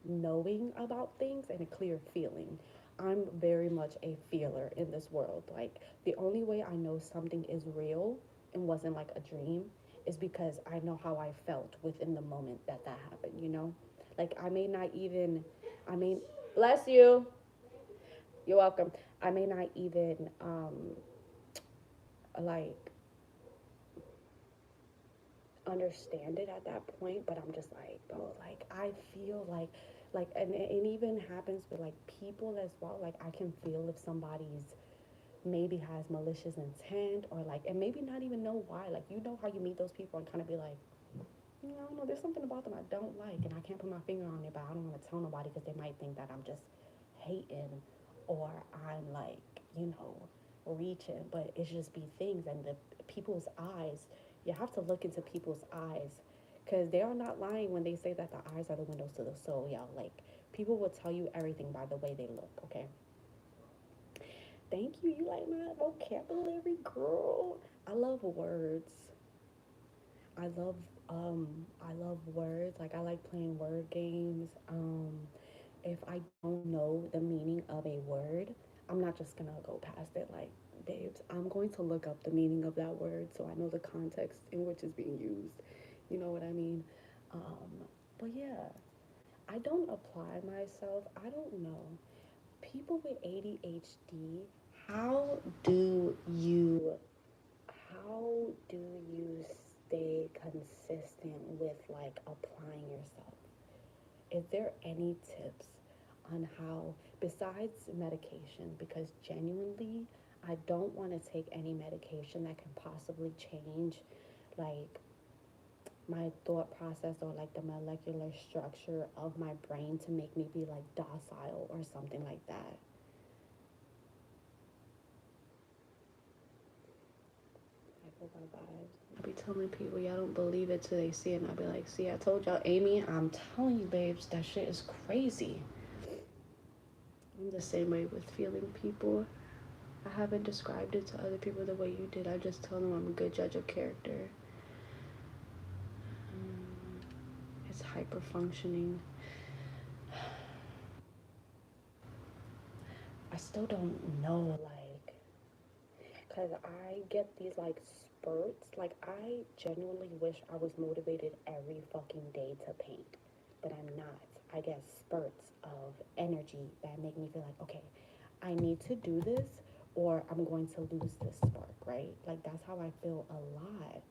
knowing about things and a clear feeling. I'm very much a feeler in this world. Like the only way I know something is real and wasn't like a dream is because I know how I felt within the moment that happened, you know? Like I may not even I mean bless you. You're welcome. I may not even like understand it at that point, but I'm just like, bro, like I feel like and it even happens with like people as well. Like I can feel if somebody's maybe has malicious intent or like and maybe not even know why. Like you know how you meet those people and kind of be like, I don't know, there's something about them I don't like and I can't put my finger on it, but I don't want to tell nobody because they might think that I'm just hating or I'm like, you know, reaching, but it's just be things and the people's eyes. You have to look into people's eyes because they are not lying when they say that the eyes are the windows to the soul, y'all. Like people will tell you everything by the way they look. Okay. Thank you. You like my vocabulary, girl. I love words. I love I love words. Like I like playing word games. If I don't know the meaning of a word, I'm not just gonna go past it like, babes, I'm going to look up the meaning of that word so I know the context in which it's being used. You know what I mean? Um, but yeah, I don't apply myself. I don't know. People with ADHD, how do you how do you stay consistent with like applying yourself? Is there any tips on how, besides medication, because genuinely I don't want to take any medication that can possibly change like my thought process or like the molecular structure of my brain to make me be like docile or something like that. I feel my vibes. be telling people, y'all don't believe it till they see it. And I'll be like, see, I told y'all, Amy, I'm telling you, babes, that shit is crazy. I'm the same way with feeling people. I haven't described it to other people the way you did. I just tell them I'm a good judge of character. It's hyper functioning. I still don't know, like, because I get these, like, spurts. Like, I genuinely wish I was motivated every fucking day to paint, but I'm not. I get spurts of energy that make me feel like, okay, I need to do this or I'm going to lose this spark, right? Like, that's how I feel a lot.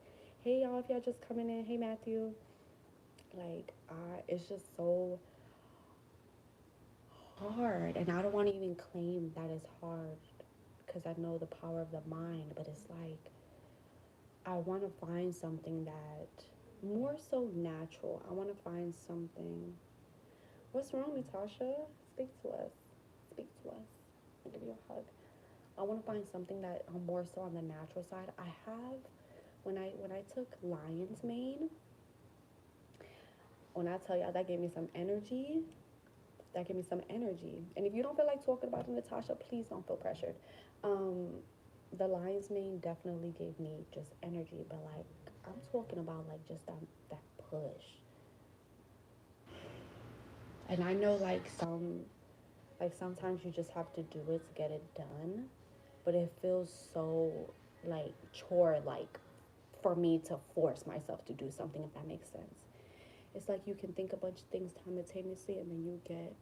Hey, y'all, if y'all just coming in, hey, Matthew. Like, it's just so hard, and I don't want to even claim that it's hard because I know the power of the mind, but it's like I want to find something that more so natural. I want to find something. What's wrong, Natasha? Speak to us. Speak to us. I'll give you a hug. I want to find something that I'm more so on the natural side. I have when I took lion's mane. When I tell y'all that gave me some energy. That gave me some energy. And if you don't feel like talking about it, Natasha, please don't feel pressured. The lion's mane definitely gave me just energy, but like I'm talking about like just that push. And I know like sometimes you just have to do it to get it done, but it feels so like chore like for me to force myself to do something, if that makes sense. It's like you can think a bunch of things simultaneously and then you get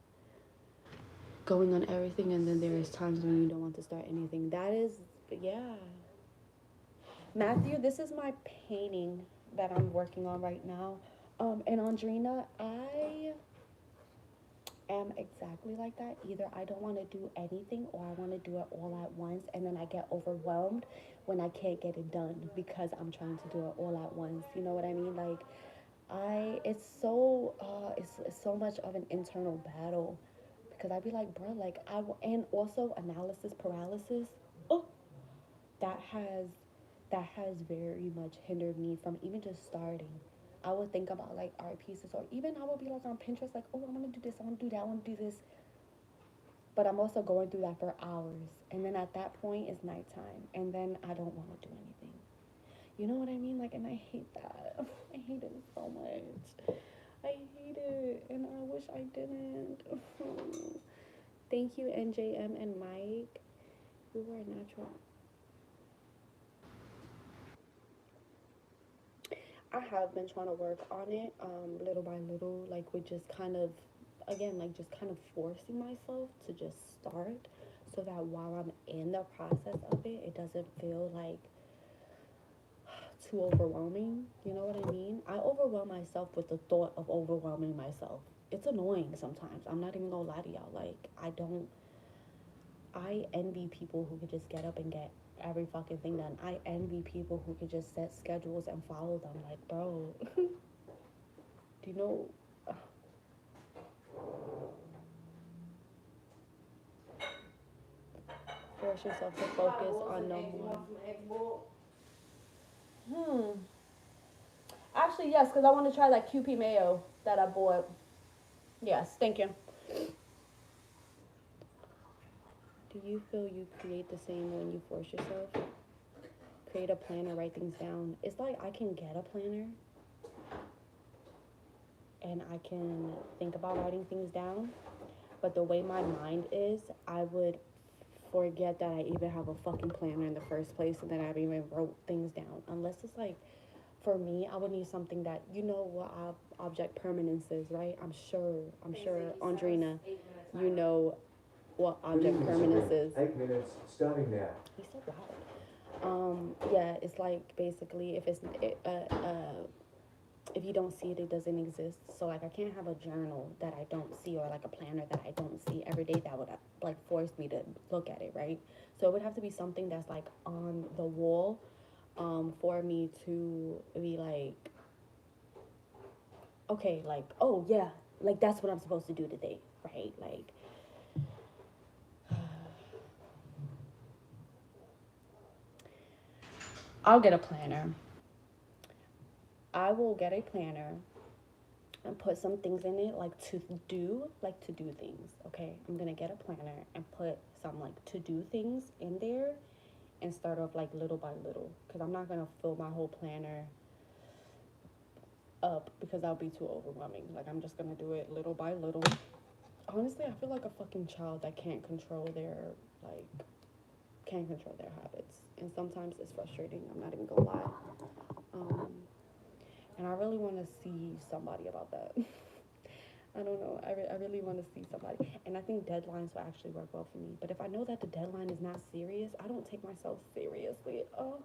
going on everything, and then there is times when you don't want to start anything. That is, yeah. Matthew, this is my painting that I'm working on right now. And Andrina, I am exactly like that. Either I don't want to do anything or I want to do it all at once, and then I get overwhelmed when I can't get it done because I'm trying to do it all at once. You know what I mean? Like, it's so much of an internal battle because I'd be like, bro, like and also analysis paralysis. Oh, that has very much hindered me from even just starting. I would think about like art pieces, or even I would be like on Pinterest, like, oh, I want to do this, I want to do that, I want to do this. But I'm also going through that for hours, and then at that point it's nighttime, and then I don't want to do anything. You know what I mean? Like, and I hate that. I hate it so much. I hate it, and I wish I didn't. Thank you, NJM and Mike. You were natural. I have been trying to work on it, little by little, like with just kind of, again, like just kind of forcing myself to just start, so that while I'm in the process of it, it doesn't feel like too overwhelming. You know what I mean? I overwhelm myself with the thought of overwhelming myself. It's annoying sometimes. I'm not even gonna lie to y'all. Like, I envy people who could just get up and get every fucking thing done. I envy people who could just set schedules and follow them. Like, bro, do you know? Force yourself to focus on no more. Actually, yes, because I want to try that QP mayo that I bought. Yes, thank you. Do you feel you create the same when you force yourself? Create a planner, write things down. It's like I can get a planner and I can think about writing things down, but the way my mind is, I would forget that I even have a fucking planner in the first place and that I even wrote things down. Unless it's like, for me, I would need something that, you know what object permanence is, right? I'm sure, Andrina, you know what object permanence is. 8 minutes, starting now. He's so loud. Yeah, it's like basically if you don't see it, it doesn't exist. So like I can't have a journal that I don't see, or like a planner that I don't see every day. That would like force me to look at it, right? So it would have to be something that's like on the wall, for me to be like, okay, like, oh yeah, like that's what I'm supposed to do today, right? Like, I'll get a planner. I will get a planner and put some things in it, like to do things. Okay, I'm gonna get a planner and put some like to do things in there and start off like little by little, because I'm not gonna fill my whole planner up because that'll be too overwhelming. Like, I'm just gonna do it little by little. Honestly, I feel like a fucking child that like can't control their habits, and sometimes it's frustrating. I'm not even gonna lie. And I really want to see somebody about that. I don't know. I really want to see somebody. And I think deadlines will actually work well for me. But if I know that the deadline is not serious, I don't take myself seriously. Oh,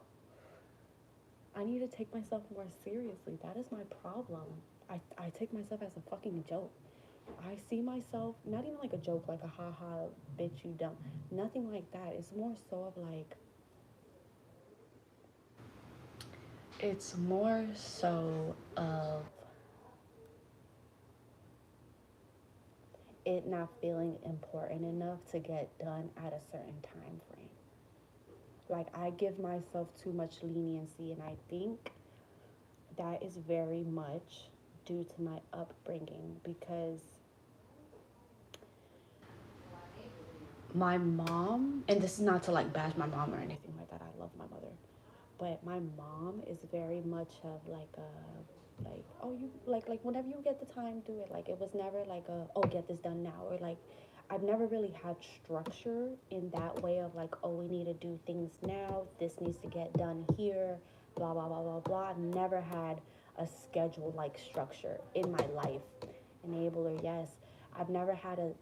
I need to take myself more seriously. That is my problem. I take myself as a fucking joke. I see myself, not even like a joke, like a haha, bitch, you dumb. Nothing like that. It's more so of like, it's more so of it not feeling important enough to get done at a certain time frame. Like, I give myself too much leniency, and I think that is very much due to my upbringing, because my mom, and this is not to like bash my mom or anything like that, I love my mother, but my mom is very much of like a, like, oh, you like whenever you get the time, do it. Like, it was never like a, oh, get this done now, or like, I've never really had structure in that way of like, oh, we need to do things now, this needs to get done here, blah blah blah blah blah. I've never had a schedule like structure in my life. Enabler, yes. I've never had a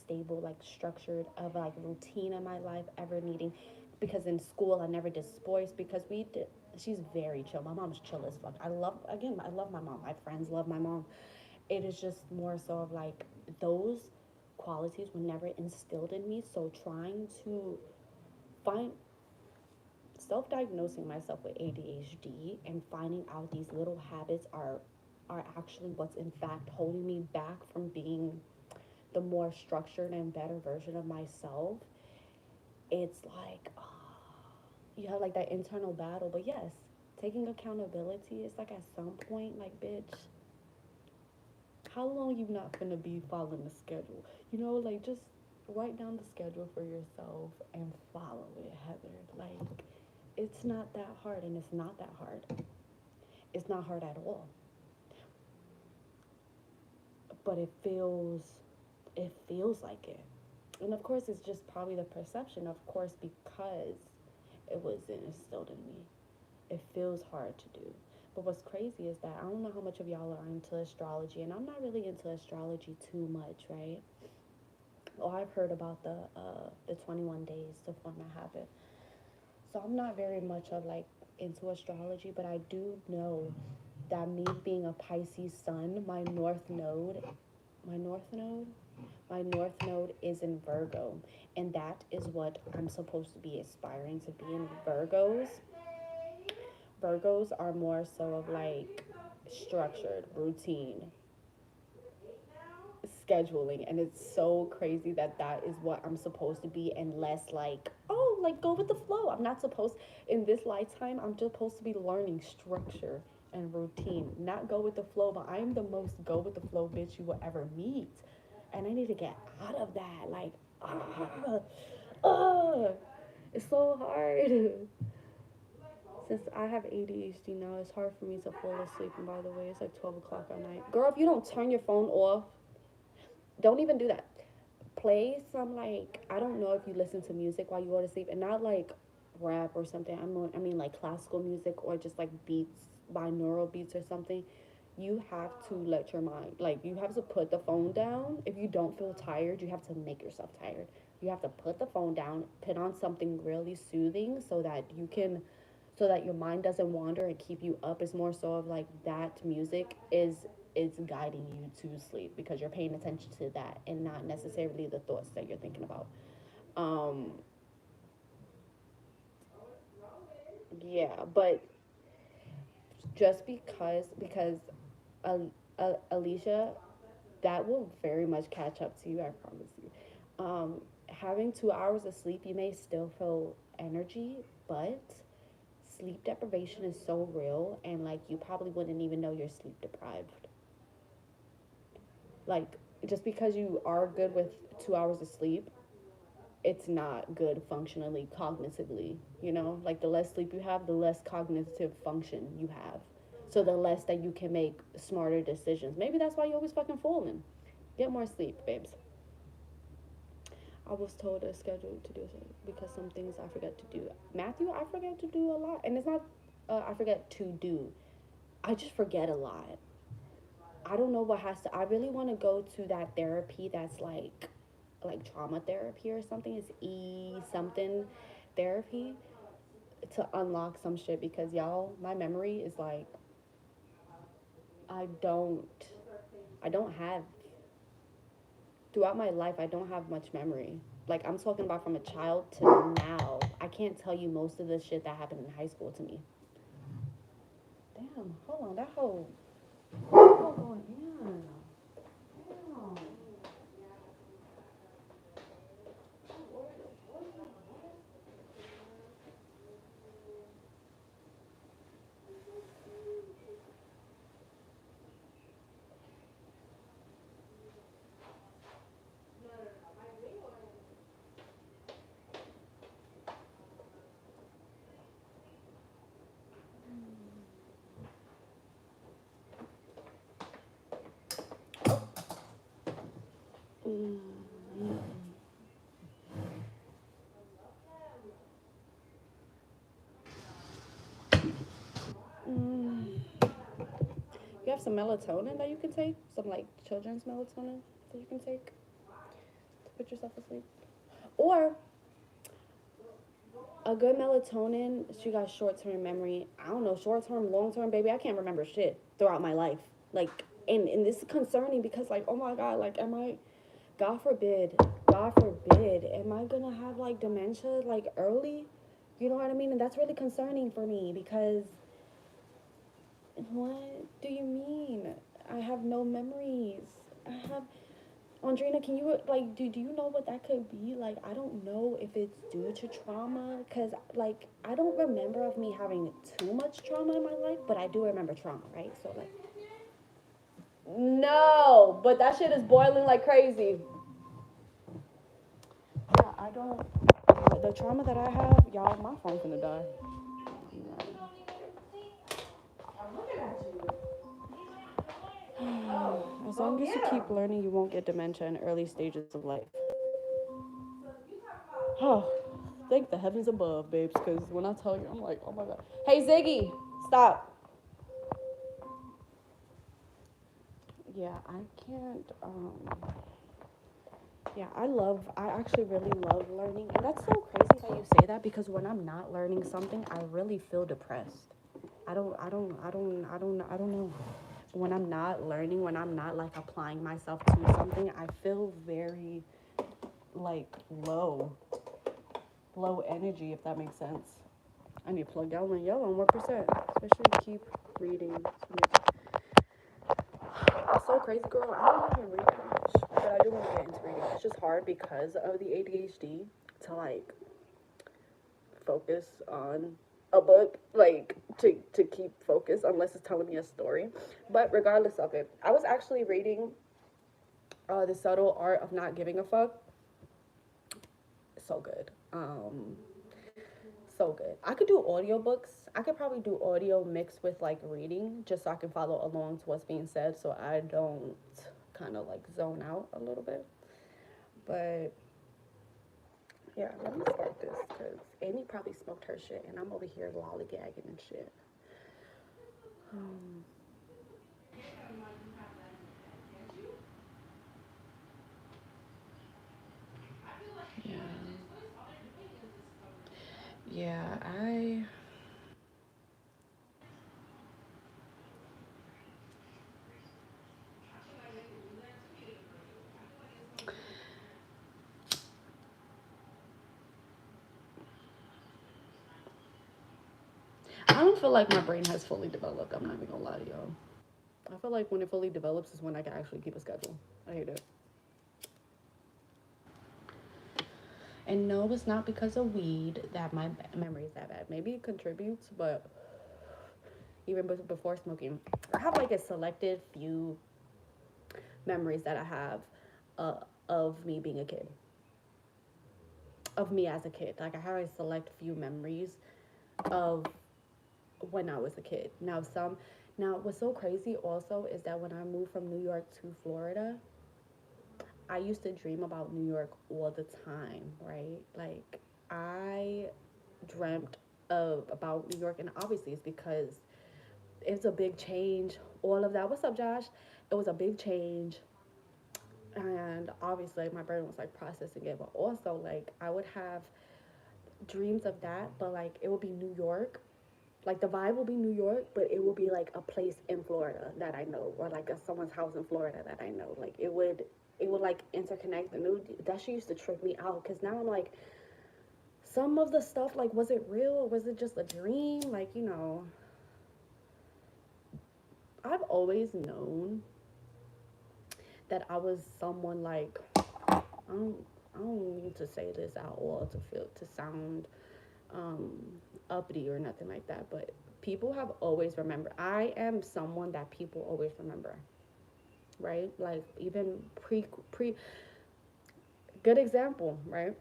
stable, like, structured of like routine in my life ever needing, because in school I never did sports because we did. She's very chill. My mom's chill as fuck. I love my mom. My friends love my mom. It is just more so of like those qualities were never instilled in me. So trying to find self-diagnosing myself with ADHD and finding out these little habits are actually what's in fact holding me back from being the more structured and better version of myself. It's like, you have like that internal battle. But yes, taking accountability is like, at some point, like, bitch, how long you not gonna be following the schedule? You know, like, just write down the schedule for yourself and follow it, Heather. Like, it's not that hard, and it's not that hard. It's not hard at all. But it feels like it. And of course, it's just probably the perception, of course, because it wasn't instilled in me. It feels hard to do. But what's crazy is that I don't know how much of y'all are into astrology, and I'm not really into astrology too much, right? Oh, I've heard about the 21 days to form a habit. So I'm not very much of like into astrology, but I do know that me being a Pisces sun, my north node my north node is in Virgo, and that is what I'm supposed to be aspiring to be in. Virgos are more so of like structured, routine, scheduling, and it's so crazy that that is what I'm supposed to be, and less like, oh, like, go with the flow. I'm not supposed, in this lifetime, I'm supposed to be learning structure and routine, not go with the flow. But I am the most go with the flow bitch you will ever meet, and I need to get out of that. Like, it's so hard. Since I have ADHD now, it's hard for me to fall asleep. And by the way, it's like 12 o'clock at night. Girl, if you don't turn your phone off, don't even do that. Play some, like, I don't know if you listen to music while you go to sleep, and not like rap or something. I mean like classical music, or just like beats, binaural beats or something. You have to let your mind, like, you have to put the phone down. If you don't feel tired, you have to make yourself tired. You have to put the phone down, put on something really soothing, so that your mind doesn't wander and keep you up. Is more so of like, that music is guiding you to sleep, because you're paying attention to that and not necessarily the thoughts that you're thinking about. um yeah, but just because Alicia, that will very much catch up to you, I promise you. Having 2 hours of sleep, you may still feel energy, but sleep deprivation is so real, and like you probably wouldn't even know you're sleep deprived. Like, just because you are good with 2 hours of sleep, it's not good functionally, cognitively, you know? Like, the less sleep you have, the less cognitive function you have. So, the less that you can make smarter decisions. Maybe that's why you're always fucking falling. Get more sleep, babes. I was told a schedule to do something because some things I forget to do. Matthew, I forget to do a lot. And it's not, I forget to do. I just forget a lot. I don't know what has to. I really want to go to that therapy that's like trauma therapy or something. It's something therapy to unlock some shit because y'all, my memory is like I don't I don't have throughout my life I don't have much memory. Like I'm talking about from a child to now. I can't tell you most of the shit that happened in high school to me. Damn, hold on, that whole going in. Damn. You have some melatonin that you can take, some like children's melatonin that you can take to put yourself asleep, or a good melatonin. She got short-term memory. I don't know, short-term, long-term, baby. I can't remember shit throughout my life. Like, and this is concerning because like, oh my god, like, am I? God forbid, am I gonna have like dementia like early? You know what I mean? And that's really concerning for me because what do you mean? I have no memories. I have Andrina, can you like do you know what that could be? Like I don't know if it's due to trauma cuz like I don't remember of me having too much trauma in my life, but I do remember trauma, right? So like no, but that shit is boiling like crazy. Yeah, I don't the trauma that I have, y'all, my phone's gonna die. As long as you keep learning, you won't get dementia in early stages of life. Oh, thank the heavens above, babes, because when I tell you, I'm like, oh my god. Hey, Ziggy, stop. Yeah, I can't, yeah, I actually really love learning. And that's so crazy that you say that because when I'm not learning something, I really feel depressed. I don't know. When I'm not learning, when I'm not like applying myself to something, I feel very like low energy, if that makes sense. I need to plug down my yellow on 1%, especially keep reading. It's so crazy, girl. I don't even read much, but I do want to get into reading. It's just hard because of the ADHD to like focus on a book, like to keep focus unless it's telling me a story. But regardless of it, I was actually reading The Subtle Art of Not Giving a Fuck. So good. So good. I could do audiobooks. I could probably do audio mixed with like reading just so I can follow along to what's being said so I don't kind of like zone out a little bit. But yeah, let me start this because Amy probably smoked her shit and I'm over here lollygagging and shit. Yeah. Yeah, I don't feel like my brain has fully developed. I'm not even gonna lie to y'all. I feel like when it fully develops is when I can actually keep a schedule. I hate it. And no, it's not because of weed that my memory is that bad. Maybe it contributes, but even before smoking, I have like a selected few memories that I have uh, of me being a kid, of me as a kid. Like I have a select few memories of when I was a kid. Now what's so crazy also is that when I moved from New York to Florida, I used to dream about New York all the time, right? Like I dreamt of about New York, and obviously it's because it's a big change. All of that. What's up, Josh? It was a big change, and obviously my brain was like processing it, but also like I would have dreams of that, but like it would be New York. Like the vibe will be New York, but it will be like a place in Florida that I know, or like someone's house in Florida that I know. Like it would like interconnect. And that shit used to trip me out because now I'm like, some of the stuff, like, was it real or was it just a dream? Like, I've always known that I was someone like, I don't, I don't need to say this out loud to sound um, uppity or nothing like that, but people have always remembered. I am someone that people always remember, right? Like even pre good example, right?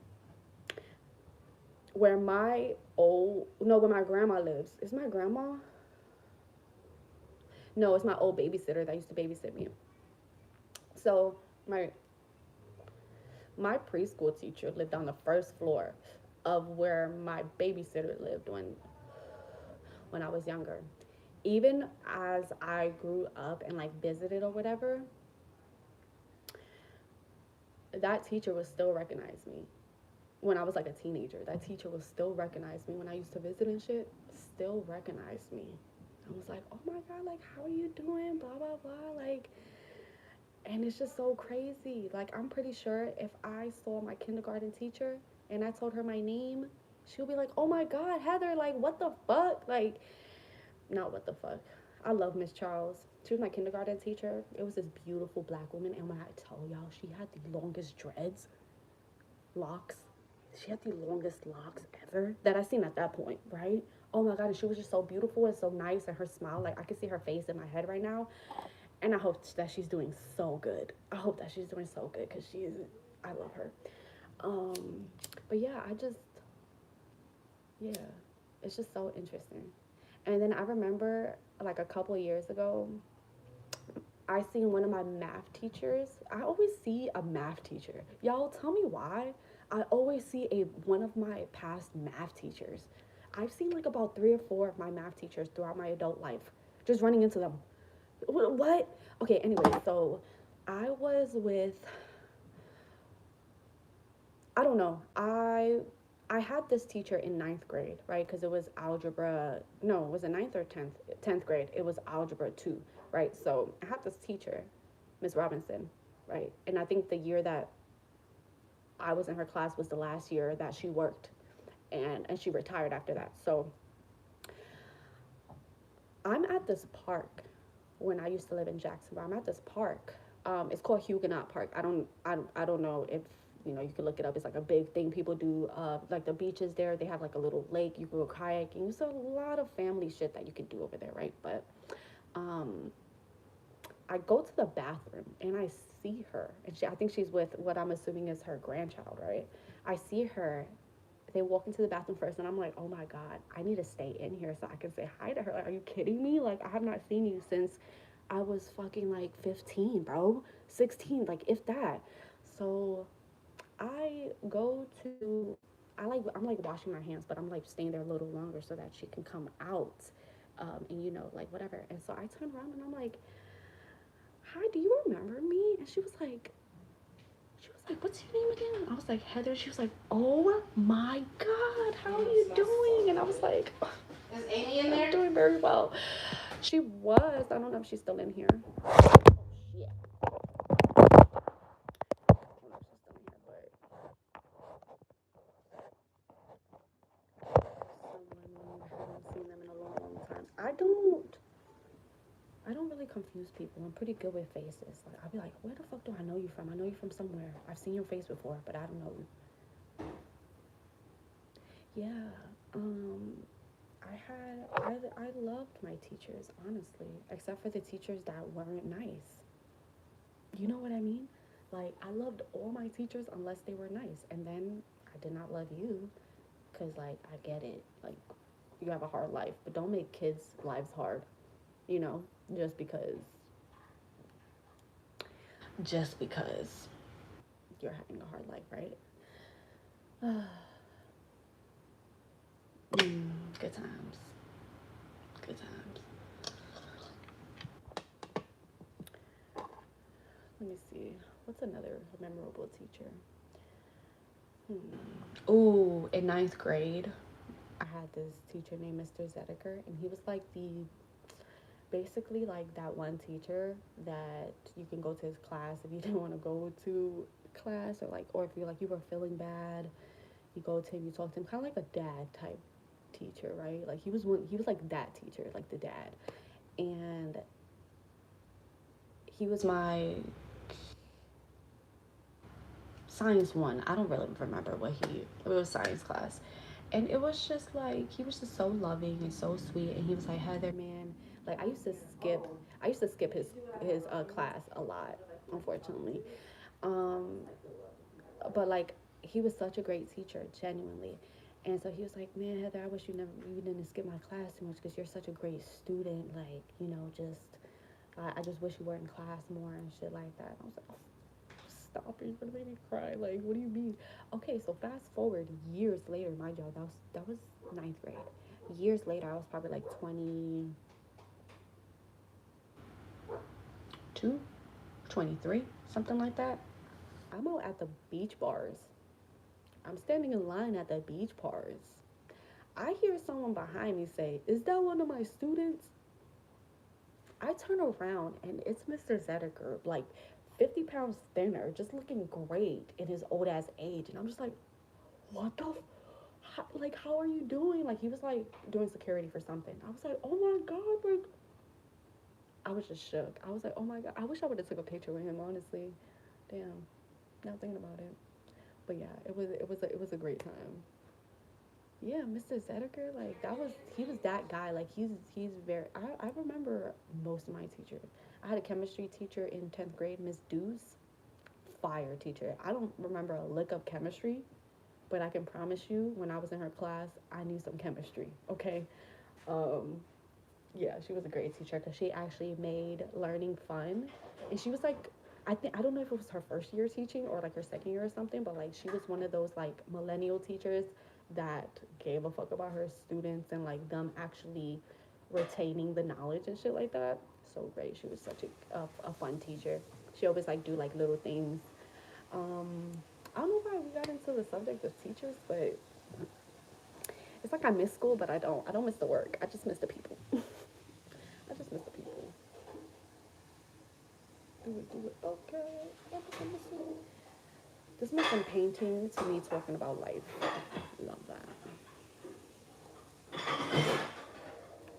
Where my old no, where my grandma lives. Is my grandma? No, it's my old babysitter that used to babysit me. So my preschool teacher lived on the first floor of where my babysitter lived when I was younger. Even as I grew up and like visited or whatever, that teacher would still recognize me. When I was like a teenager, that teacher would still recognize me when I used to visit and shit, still recognized me. I was like, oh my God, like, how are you doing? Blah, blah, blah. Like, and it's just so crazy. Like, I'm pretty sure if I saw my kindergarten teacher and I told her my name, she'll be like, oh my God, Heather, like, what the fuck? Like, not what the fuck. I love Miss Charles. She was my kindergarten teacher. It was this beautiful black woman. And when I tell y'all, she had the longest dreads, locks. She had the longest locks ever that I seen at that point, right? Oh my God, and she was just so beautiful and so nice, and her smile, like I can see her face in my head right now. And I hope that she's doing so good. I hope that she's doing so good because I love her. Um, but yeah, yeah, it's just so interesting. And then I remember like a couple of years ago, I seen one of my math teachers. I always see a math teacher. Y'all tell me why. I always see a one of my past math teachers. I've seen like about 3 or 4 of my math teachers throughout my adult life. Just running into them. What? Okay, anyway, so I was with I don't know. I had this teacher in ninth grade, right? Because it was algebra. No, was it ninth or tenth? 10th grade. It was algebra 2, right? So I had this teacher, Miss Robinson, right? And I think the year that I was in her class was the last year that she worked, and she retired after that. So I'm at this park when I used to live in Jacksonville. I'm at this park. It's called Huguenot Park. I don't know if you can look it up. It's like a big thing people do. Like the beaches there, they have like a little lake. You can go kayaking. It's a lot of family shit that you can do over there, right? But um, I go to the bathroom and I see her, and I think she's with what I'm assuming is her grandchild, right? I see her. They walk into the bathroom first, and I'm like, oh my God, I need to stay in here so I can say hi to her. Like, are you kidding me? Like, I have not seen you since I was fucking like 15, bro. 16, like, if that. So I go to, I'm like washing my hands, but I'm like staying there a little longer so that she can come out. And like whatever. And so I turn around and I'm like, hi, do you remember me? And she was like, what's your name again? I was like, Heather. She was like, oh my God, how are you doing? And I was like, Is Amy in there? I'm doing very well. She was. I don't know if she's still in here. Oh, shit. I don't know if she's still in here, but someone, I haven't seen them in a long, long time. I don't really confuse people. I'm pretty good with faces. Like I'll be like, where the fuck do I know you from? I know you from somewhere. I've seen your face before, but I don't know you. yeah, um, I loved my teachers, honestly, except for the teachers that weren't nice. You know what I mean? Like, I loved all my teachers unless they were nice. And then I did not love you because, like, I get it. Like, you have a hard life, but don't make kids' lives hard, you know, just because, just because you're having a hard life, right? Good times. Good times. Let me see. What's another memorable teacher? Oh, in ninth grade, I had this teacher named Mr. Zedeker, and he was like basically like that one teacher that you can go to his class if you didn't want to go to class, or like, or if you like you were feeling bad, you go to him, you talk to him, kind of like a dad type teacher, right? Like he was like that teacher, like the dad, and he was my science one. I don't really remember it was science class. And it was just like, he was just so loving and so sweet. And he was like, Heather, man, like I used to skip his class a lot, unfortunately. Um, but like, he was such a great teacher, genuinely. And so he was like, man, Heather, I wish you didn't skip my class too much because you're such a great student. Like, you know, I just wish you were in class more and shit like that. And I was like, oh, stop, you're gonna make me cry. Like, what do you mean? Okay, so fast forward years later, mind y'all, that was ninth grade. Years later, I was probably like 22, 23, something like that. I'm out at the beach bars. I'm standing in line at the beach bars. I hear someone behind me say, is that one of my students? I turn around and it's Mr. Zedeker, like 50 pounds thinner, just looking great in his old ass age. And I'm just like, what the like, how are you doing? Like, he was like doing security for something. I was like, oh my god, like, I was just shook. I was like, oh my god, I wish I would have took a picture with him, honestly. Damn, not thinking about it. But yeah, it was a great time. Yeah, Mr. Zedeker, like, he was that guy. Like, he's very, I remember most of my teachers. I had a chemistry teacher in 10th grade, Miss Deuce. Fire teacher. I don't remember a lick of chemistry, but I can promise you, when I was in her class, I knew some chemistry. Okay, um, yeah, she was a great teacher because she actually made learning fun, and she was like, I don't know if it was her first year teaching or like her second year or something, but like she was one of those like millennial teachers that gave a fuck about her students and like them actually retaining the knowledge and shit like that. So great. She was such a fun teacher. She always like do like little things. Um, I don't know why we got into the subject of teachers, but it's like I miss school, but I don't. I don't miss the work. I just miss the people. I just miss the people. Do it. Okay. This makes some painting to me talking about life. Love that.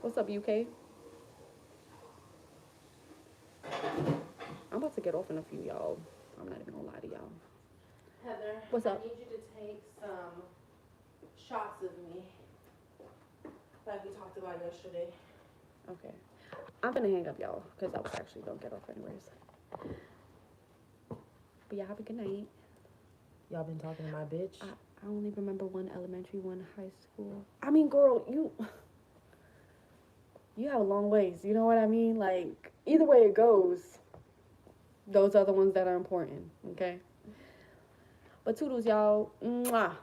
What's up, UK? I'm about to get off in a few, y'all. I'm not even gonna lie to y'all. Heather, What's up? I need you to take some shots of me, like we talked about yesterday. Okay. I'm gonna hang up, y'all, because I was actually gonna get off anyways. But yeah, have a good night. Y'all been talking to my bitch? I only remember one elementary, one high school. I mean, girl, you have a long ways. You know what I mean? Like, either way it goes, those are the ones that are important. Okay. But toodles, y'all. Mwah.